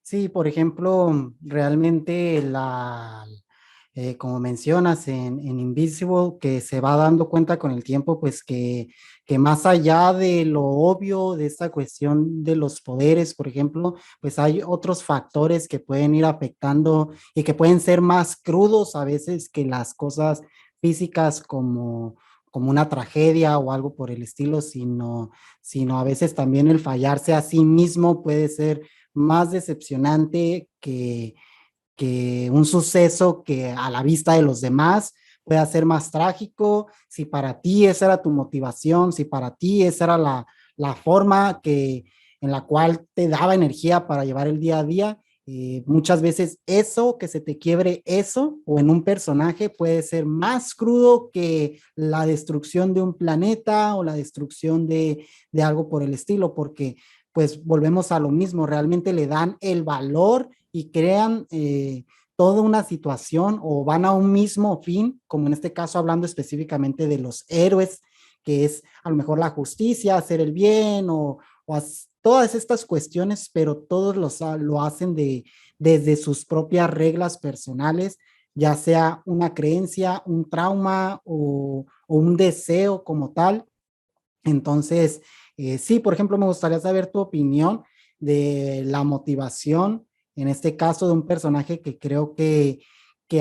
sí, por ejemplo, realmente como mencionas en Invisible, que se va dando cuenta con el tiempo, pues que más allá de lo obvio de esta cuestión de los poderes, por ejemplo, pues hay otros factores que pueden ir afectando y que pueden ser más crudos a veces que las cosas físicas, como una tragedia o algo por el estilo, sino a veces también el fallarse a sí mismo puede ser más decepcionante que un suceso que a la vista de los demás pueda ser más trágico. Si para ti esa era tu motivación, si para ti esa era la forma en la cual te daba energía para llevar el día a día, muchas veces eso, que se te quiebre eso, o en un personaje, puede ser más crudo que la destrucción de un planeta o la destrucción de algo por el estilo, porque pues volvemos a lo mismo, realmente le dan el valor y crean toda una situación o van a un mismo fin, como en este caso hablando específicamente de los héroes, que es a lo mejor la justicia, hacer el bien todas estas cuestiones, pero todos lo hacen desde sus propias reglas personales, ya sea una creencia, un trauma o un deseo como tal. Entonces, sí, por ejemplo, me gustaría saber tu opinión de la motivación, en este caso de un personaje que creo que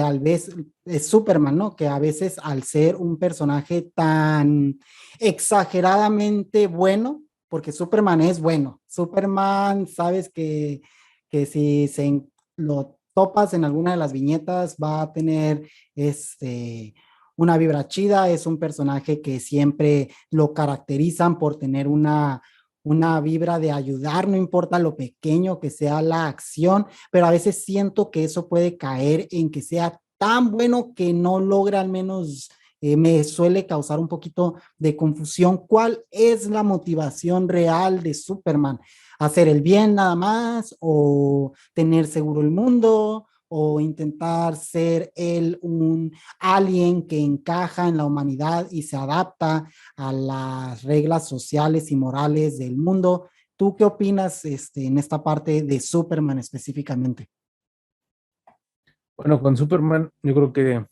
a veces es Superman, ¿no? Que a veces al ser un personaje tan exageradamente bueno, porque Superman es bueno, Superman, sabes que si lo topas en alguna de las viñetas va a tener una vibra chida, es un personaje que siempre lo caracterizan por tener una vibra de ayudar, no importa lo pequeño que sea la acción, pero a veces siento que eso puede caer en que sea tan bueno que no logra al menos, me suele causar un poquito de confusión. ¿Cuál es la motivación real de Superman? ¿Hacer el bien nada más o tener seguro el mundo? ¿O intentar ser él un alguien que encaja en la humanidad y se adapta a las reglas sociales y morales del mundo? ¿Tú qué opinas en esta parte de Superman específicamente? Bueno, con Superman, yo creo que,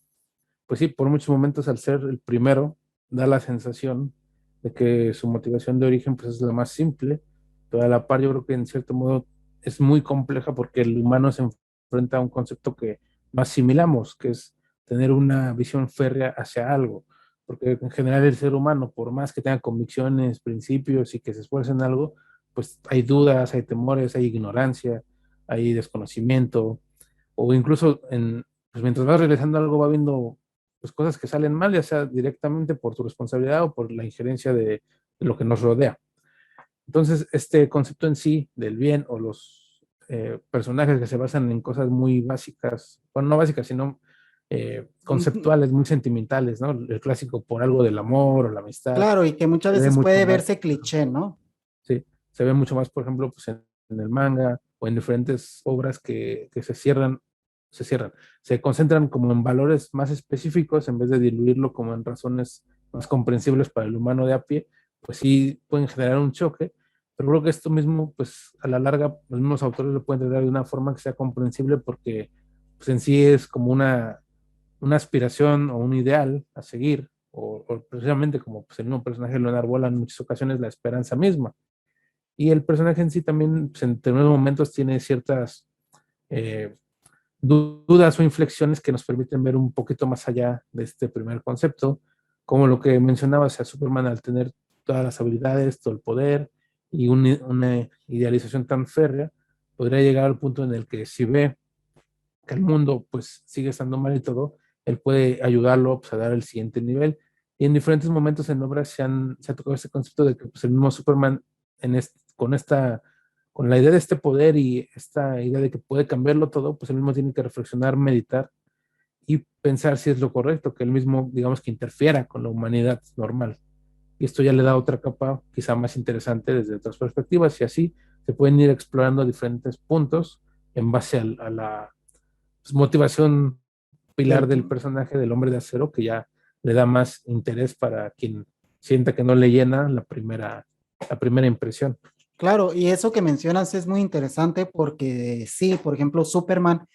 pues sí, por muchos momentos al ser el primero, da la sensación de que su motivación de origen pues es la más simple, pero a la par yo creo que en cierto modo es muy compleja porque el humano se enfrenta a un concepto que no asimilamos, que es tener una visión férrea hacia algo, porque en general el ser humano, por más que tenga convicciones, principios y que se esfuerce en algo, pues hay dudas, hay temores, hay ignorancia, hay desconocimiento, o incluso pues mientras vas realizando algo va viendo pues, cosas que salen mal, ya sea directamente por tu responsabilidad o por la injerencia de lo que nos rodea. Entonces, este concepto en sí del bien o los personajes que se basan en cosas muy básicas, bueno, no básicas, sino conceptuales, muy sentimentales, ¿no? El clásico por algo del amor o la amistad, Claro, y que muchas se ve veces mucho puede más, verse cliché, ¿no? sí, se ve mucho más, por ejemplo, pues en el manga o en diferentes obras que se concentran como en valores más específicos en vez de diluirlo como en razones más comprensibles para el humano de a pie, pues sí pueden generar un choque, pero creo que esto mismo, pues a la larga, los mismos autores lo pueden tratar de una forma que sea comprensible porque pues en sí es como una aspiración o un ideal a seguir, o precisamente como pues, el mismo personaje lo enarbola en muchas ocasiones la esperanza misma. Y el personaje en sí también, pues, en determinados momentos, tiene ciertas eh, dudas o inflexiones que nos permiten ver un poquito más allá de este primer concepto, como lo que mencionabas a Superman al tener todas las habilidades, todo el poder y una idealización tan férrea, podría llegar al punto en el que si ve que el mundo pues sigue estando mal y todo, él puede ayudarlo pues, a dar el siguiente nivel. Y en diferentes momentos en obras se ha tocado ese concepto de que pues, el mismo Superman con la idea de este poder y esta idea de que puede cambiarlo todo, pues él mismo tiene que reflexionar, meditar y pensar si es lo correcto, que él mismo, digamos, que interfiera con la humanidad normal. Y esto ya le da otra capa, quizá más interesante desde otras perspectivas, y así se pueden ir explorando diferentes puntos en base a la pues, motivación pilar Del, del personaje del hombre de acero, que ya le da más interés para quien sienta que no le llena la primera impresión. claro, y eso que mencionas es muy interesante porque sí, por ejemplo, Superman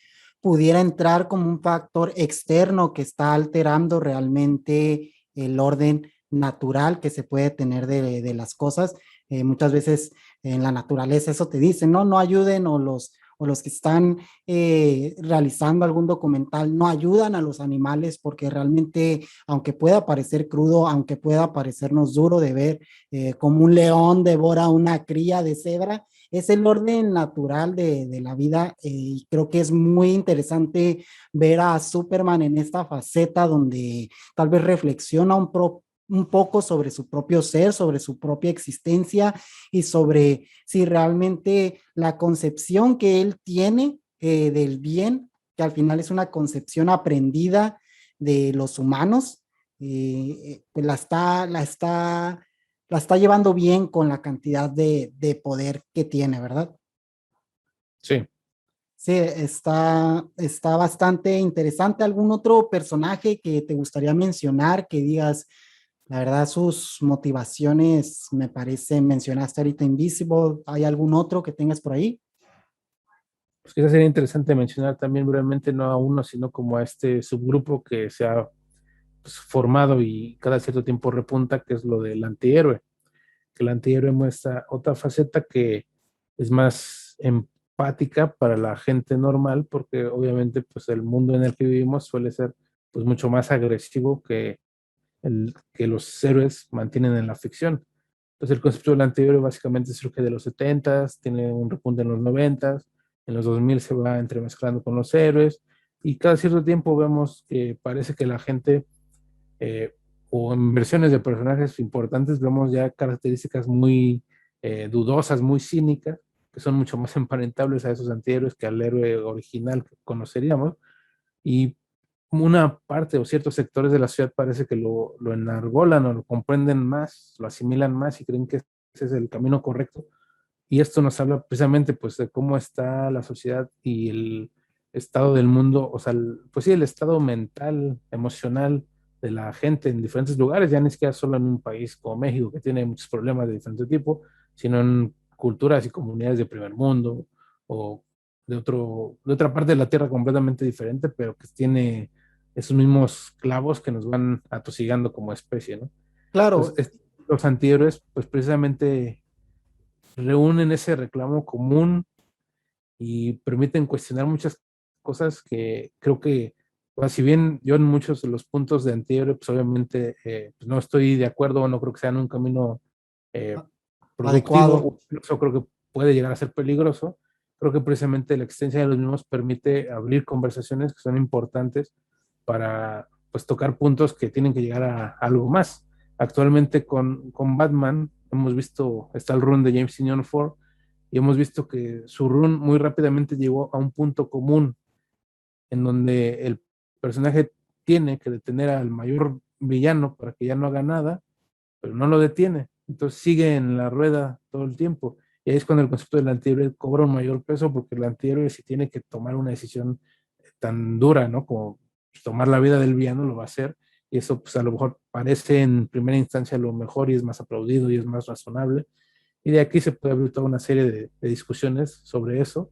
pudiera entrar como un factor externo que está alterando realmente el orden natural que se puede tener de las cosas. Muchas veces en la naturaleza eso te dicen, no, no ayuden o los que están realizando algún documental no ayudan a los animales porque realmente, aunque pueda parecer crudo, aunque pueda parecernos duro de ver como un león devora una cría de cebra, es el orden natural de la vida y creo que es muy interesante ver a Superman en esta faceta donde tal vez reflexiona un poco sobre su propio ser, sobre su propia existencia y sobre si realmente la concepción que él tiene del bien, que al final es una concepción aprendida de los humanos, pues la está llevando bien con la cantidad de poder que tiene, ¿verdad? Sí. Sí, está bastante interesante. ¿Algún otro personaje que te gustaría mencionar que digas, la verdad, sus motivaciones me parecen, mencionaste ahorita Invisible, ¿hay algún otro que tengas por ahí? Pues quizás sería interesante mencionar también brevemente, no a uno, sino como a este subgrupo que se ha pues, formado y cada cierto tiempo repunta, que es lo del antihéroe. Que el antihéroe muestra otra faceta que es más empática para la gente normal, porque obviamente pues el mundo en el que vivimos suele ser pues mucho más agresivo que los héroes mantienen en la ficción. Entonces el concepto del antihéroe básicamente surge de los 70s, tiene un repunte en los 90s, en los 2000 se va entremezclando con los héroes y cada cierto tiempo vemos que parece que la gente eh, o en versiones de personajes importantes vemos ya características muy dudosas, muy cínicas, que son mucho más emparentables a esos antihéroes que al héroe original que conoceríamos. Y una parte o ciertos sectores de la ciudad parece que lo enarbolan o lo comprenden más, lo asimilan más y creen que ese es el camino correcto. Y esto nos habla precisamente pues de cómo está la sociedad y el estado del mundo, o sea, pues sí, el estado mental, emocional de la gente en diferentes lugares, ya ni siquiera solo en un país como México, que tiene muchos problemas de diferente tipo, sino en culturas y comunidades de primer mundo o de otra parte de la Tierra completamente diferente, pero que tiene esos mismos clavos que nos van atosigando como especie, ¿no? Entonces, Claro, los antihéroes, pues precisamente reúnen ese reclamo común y permiten cuestionar muchas cosas que creo que, pues, si bien yo en muchos de los puntos de antihéroe, pues obviamente pues, no estoy de acuerdo, no creo que sean un camino eh, productivo, adecuado. o incluso creo que puede llegar a ser peligroso, creo que precisamente la existencia de los mismos permite abrir conversaciones que son importantes para pues tocar puntos que tienen que llegar a algo más. Actualmente con Batman hemos visto, está el run de James Tynion Ford, y hemos visto que su run muy rápidamente llegó a un punto común en donde el personaje tiene que detener al mayor villano para que ya no haga nada, pero no lo detiene. Entonces sigue en la rueda todo el tiempo. Y ahí es cuando el concepto del antihéroe cobra un mayor peso, porque el antihéroe si tiene que tomar una decisión tan dura, ¿no? Como tomar la vida del villano, lo va a hacer. Y eso, pues a lo mejor parece en primera instancia lo mejor y es más aplaudido y es más razonable. Y de aquí se puede abrir toda una serie de discusiones sobre eso.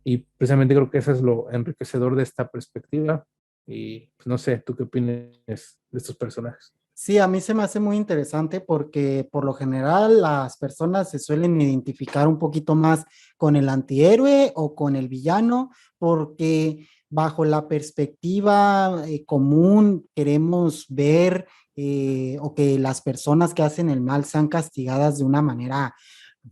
Y precisamente creo que eso es lo enriquecedor de esta perspectiva. Y pues, no sé, ¿tú qué opinas de estos personajes? Sí, a mí se me hace muy interesante porque por lo general las personas se suelen identificar un poquito más con el antihéroe o con el villano porque bajo la perspectiva común queremos ver o que las personas que hacen el mal sean castigadas de una manera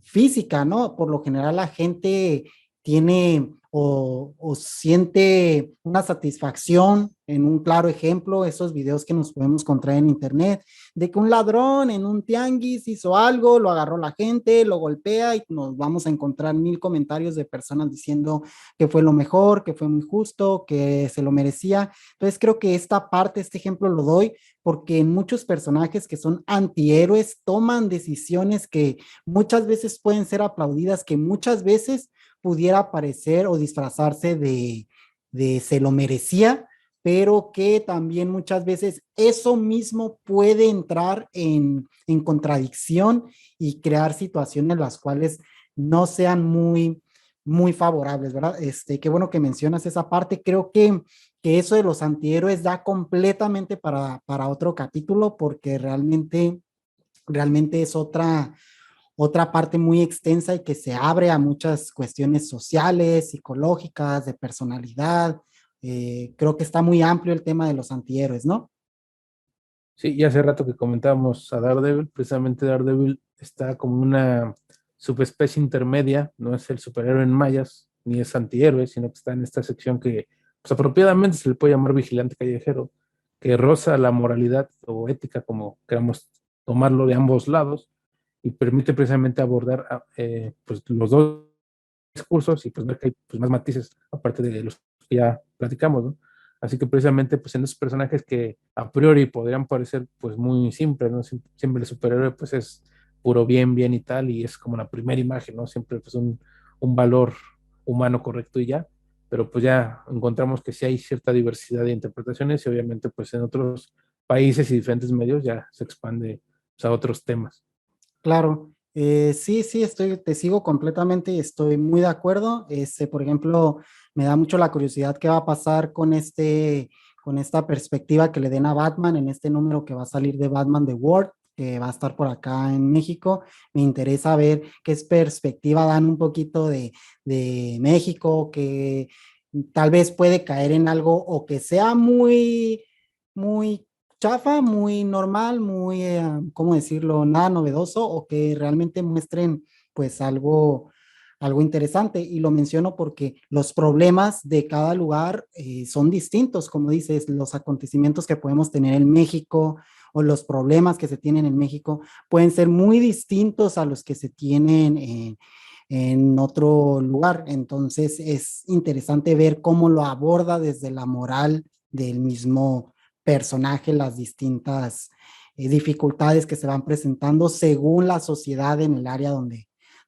física, ¿no? Por lo general la gente tiene o siente una satisfacción en un claro ejemplo, esos videos que nos podemos encontrar en internet, de que un ladrón en un tianguis hizo algo, lo agarró la gente, lo golpea y nos vamos a encontrar 1000 comentarios de personas diciendo que fue lo mejor, que fue muy justo, que se lo merecía. Entonces creo que esta parte, este ejemplo lo doy porque muchos personajes que son antihéroes toman decisiones que muchas veces pueden ser aplaudidas, que muchas veces pudiera parecer o disfrazarse de se lo merecía, pero que también muchas veces eso mismo puede entrar en contradicción y crear situaciones las cuales no sean muy favorables, ¿verdad? Qué bueno que mencionas esa parte. Creo que eso de los antihéroes da completamente para otro capítulo porque realmente es otra parte muy extensa y que se abre a muchas cuestiones sociales, psicológicas, de personalidad. Creo que está muy amplio el tema de los antihéroes, ¿no? Sí, y hace rato que comentábamos a Daredevil, precisamente Daredevil está como una subespecie intermedia, no es el superhéroe en mayas, ni es antihéroe, sino que está en esta sección que pues, apropiadamente se le puede llamar vigilante callejero, que roza la moralidad o ética, como queramos tomarlo de ambos lados, y permite precisamente abordar pues, los dos discursos y pues ver que hay pues, más matices, aparte de los que ya platicamos, ¿no? Así que precisamente pues en esos personajes que a priori podrían parecer pues muy simples, ¿no? Siempre el superhéroe pues es puro bien, bien y tal, y es como la primera imagen, ¿no? Siempre pues un valor humano correcto y ya, pero pues ya encontramos que sí hay cierta diversidad de interpretaciones y obviamente pues en otros países y diferentes medios ya se expande pues, a otros temas. Claro, sí, sí, te sigo completamente y estoy muy de acuerdo. Por ejemplo, me da mucho la curiosidad qué va a pasar con esta perspectiva que le den a Batman en este número que va a salir de Batman The World, que va a estar por acá en México. Me interesa ver qué perspectiva dan un poquito de México, que tal vez puede caer en algo o que sea muy chafa, muy normal, muy, ¿cómo decirlo? Nada novedoso o que realmente muestren pues algo interesante. Y lo menciono porque los problemas de cada lugar son distintos, como dices, los acontecimientos que podemos tener en México o los problemas que se tienen en México pueden ser muy distintos a los que se tienen en otro lugar. Entonces es interesante ver cómo lo aborda desde la moral del mismo personaje, las distintas dificultades que se van presentando según la sociedad en el área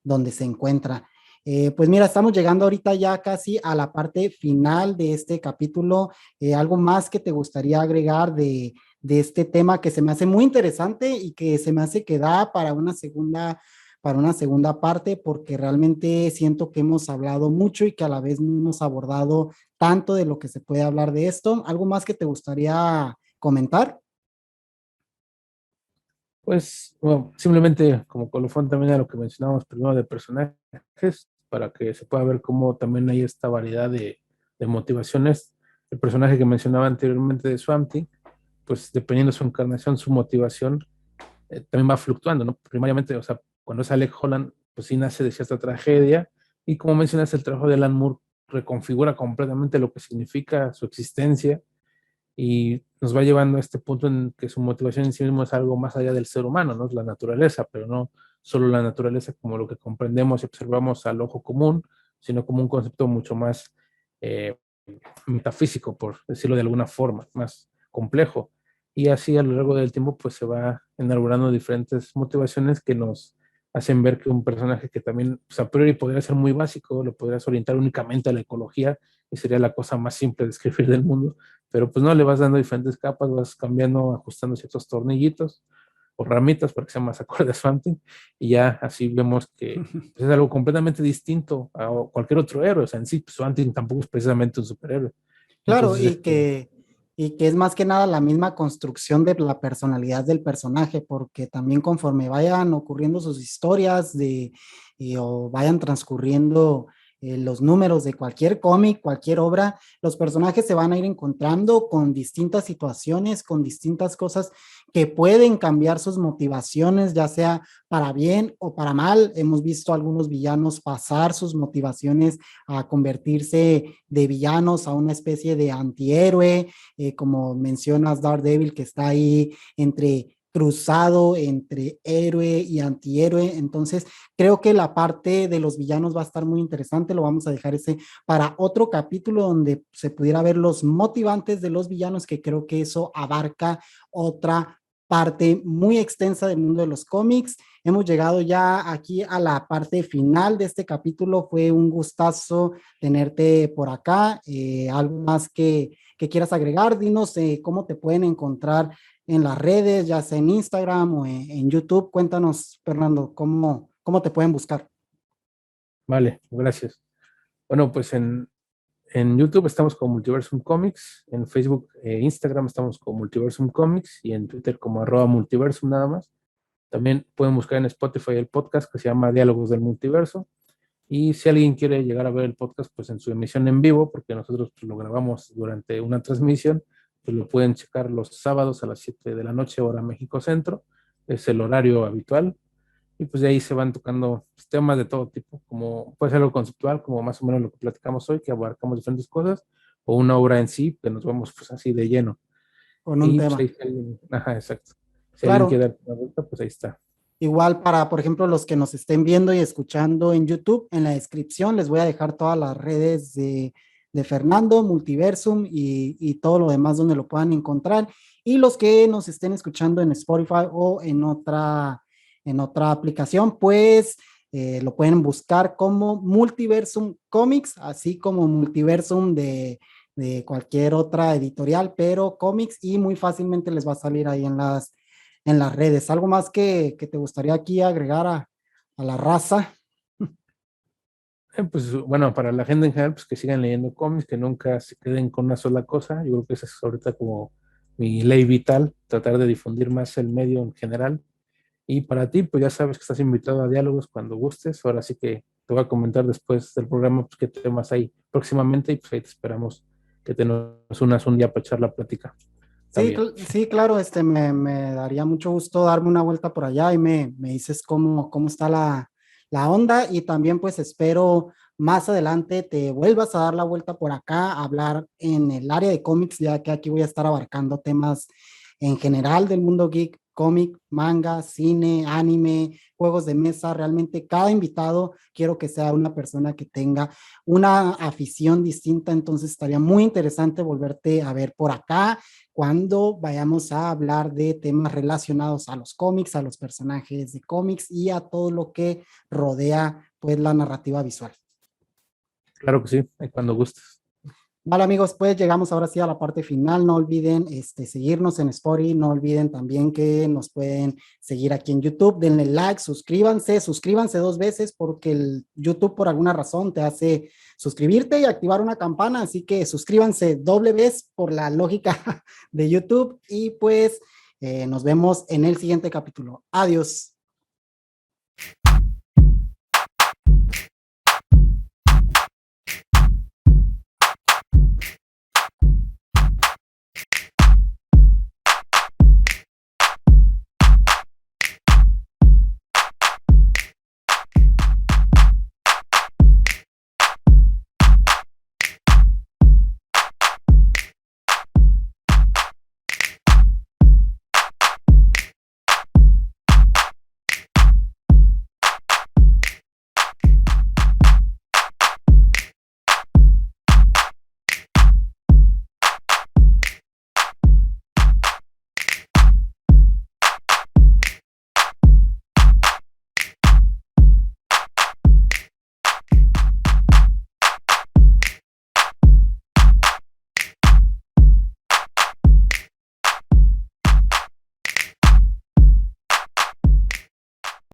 donde se encuentra. Pues mira, estamos llegando ahorita ya casi a la parte final de este capítulo. ¿Algo más que te gustaría agregar de este tema que se me hace muy interesante y que se me hace que da para una segunda parte, porque realmente siento que hemos hablado mucho y que a la vez no hemos abordado tanto de lo que se puede hablar de esto? ¿Algo más que te gustaría comentar? Pues bueno, simplemente como colofón también a lo que mencionábamos primero de personajes, para que se pueda ver cómo también hay esta variedad de motivaciones. El personaje que mencionaba anteriormente de Swamp Thing, pues dependiendo de su encarnación, su motivación también va fluctuando, ¿no? Primariamente, o sea, cuando es Alec Holland, pues sí nace de cierta tragedia, y como mencionas, el trabajo de Alan Moore reconfigura completamente lo que significa su existencia y nos va llevando a este punto en que su motivación en sí mismo es algo más allá del ser humano, ¿no? Es la naturaleza, pero no solo la naturaleza como lo que comprendemos y observamos al ojo común, sino como un concepto mucho más eh, metafísico, por decirlo de alguna forma, más complejo. Y así a lo largo del tiempo pues se va elaborando diferentes motivaciones que nos hacen ver que un personaje que también pues, a priori podría ser muy básico, lo podrías orientar únicamente a la ecología y sería la cosa más simple de escribir del mundo, pero pues no, le vas dando diferentes capas, vas cambiando, ajustando ciertos tornillitos o ramitas para que sea más acorde a Swamp Thing, y ya así vemos que pues, es algo completamente distinto a cualquier otro héroe. O sea, en sí, pues, Swamp Thing tampoco es precisamente un superhéroe. Claro, Entonces, y que es más que nada la misma construcción de la personalidad del personaje, porque también conforme vayan ocurriendo sus historias o vayan transcurriendo los números de cualquier cómic, cualquier obra, los personajes se van a ir encontrando con distintas situaciones, con distintas cosas que pueden cambiar sus motivaciones, ya sea para bien o para mal. Hemos visto a algunos villanos pasar sus motivaciones a convertirse de villanos a una especie de antihéroe, como mencionas Daredevil, que está ahí entre cruzado entre héroe y antihéroe. Entonces, creo que la parte de los villanos va a estar muy interesante. Lo vamos a dejar ese para otro capítulo donde se pudiera ver los motivantes de los villanos, que creo que eso abarca otra parte muy extensa del mundo de los cómics. Hemos llegado ya aquí a la parte final de este capítulo. Fue un gustazo tenerte por acá. ¿Algo más que quieras agregar? Dinos cómo te pueden encontrar en las redes, ya sea en Instagram o en YouTube. Cuéntanos, Fernando, cómo te pueden buscar. vale, gracias. Bueno, pues en YouTube estamos como Multiversum Comics, en Facebook e Instagram estamos como Multiversum Comics y en Twitter como @multiversum nada más. También pueden buscar en Spotify el podcast que se llama Diálogos del Multiverso. Y si alguien quiere llegar a ver el podcast, pues en su emisión en vivo, porque nosotros pues, lo grabamos durante una transmisión, pues lo pueden checar los sábados a las 7 de la noche, hora México Centro. Es el horario habitual. Y pues de ahí se van tocando pues, temas de todo tipo, como puede ser algo conceptual, como más o menos lo que platicamos hoy, que abarcamos diferentes cosas, o una obra en sí, que nos vamos pues así de lleno. con un Y pues tema. ahí si alguien, ajá, exacto. Si alguien Claro, quiere dar una vuelta, pues ahí está. igual para, por ejemplo, los que nos estén viendo y escuchando en YouTube, en la descripción les voy a dejar todas las redes de Fernando, Multiversum y todo lo demás donde lo puedan encontrar. Y los que nos estén escuchando en Spotify o en otra aplicación, pues lo pueden buscar como Multiversum Comics, así como Multiversum de cualquier otra editorial, pero cómics, y muy fácilmente les va a salir ahí en las redes. ¿Algo más que te gustaría aquí agregar a la raza? Pues bueno, para la gente en general, pues que sigan leyendo cómics, que nunca se queden con una sola cosa. Yo creo que esa es ahorita como mi ley vital, tratar de difundir más el medio en general. Y para ti, pues ya sabes que estás invitado a diálogos cuando gustes. Ahora sí que te voy a comentar después del programa pues, qué temas hay próximamente y pues ahí te esperamos que te nos unas un día para echar la plática. Está Sí, bien. sí, claro, me daría mucho gusto darme una vuelta por allá y me dices cómo está la onda, y también pues espero más adelante te vuelvas a dar la vuelta por acá, a hablar en el área de cómics, ya que aquí voy a estar abarcando temas en general del mundo geek, cómic, manga, cine, anime, juegos de mesa. Realmente cada invitado quiero que sea una persona que tenga una afición distinta, entonces estaría muy interesante volverte a ver por acá cuando vayamos a hablar de temas relacionados a los cómics, a los personajes de cómics y a todo lo que rodea pues la narrativa visual. Claro que sí, cuando gustes. Vale, amigos, pues llegamos ahora sí a la parte final. No olviden seguirnos en Spotify, no olviden también que nos pueden seguir aquí en YouTube. Denle like, suscríbanse 2 veces porque el YouTube por alguna razón te hace suscribirte y activar una campana, así que suscríbanse doble vez por la lógica de YouTube y pues nos vemos en el siguiente capítulo. Adiós.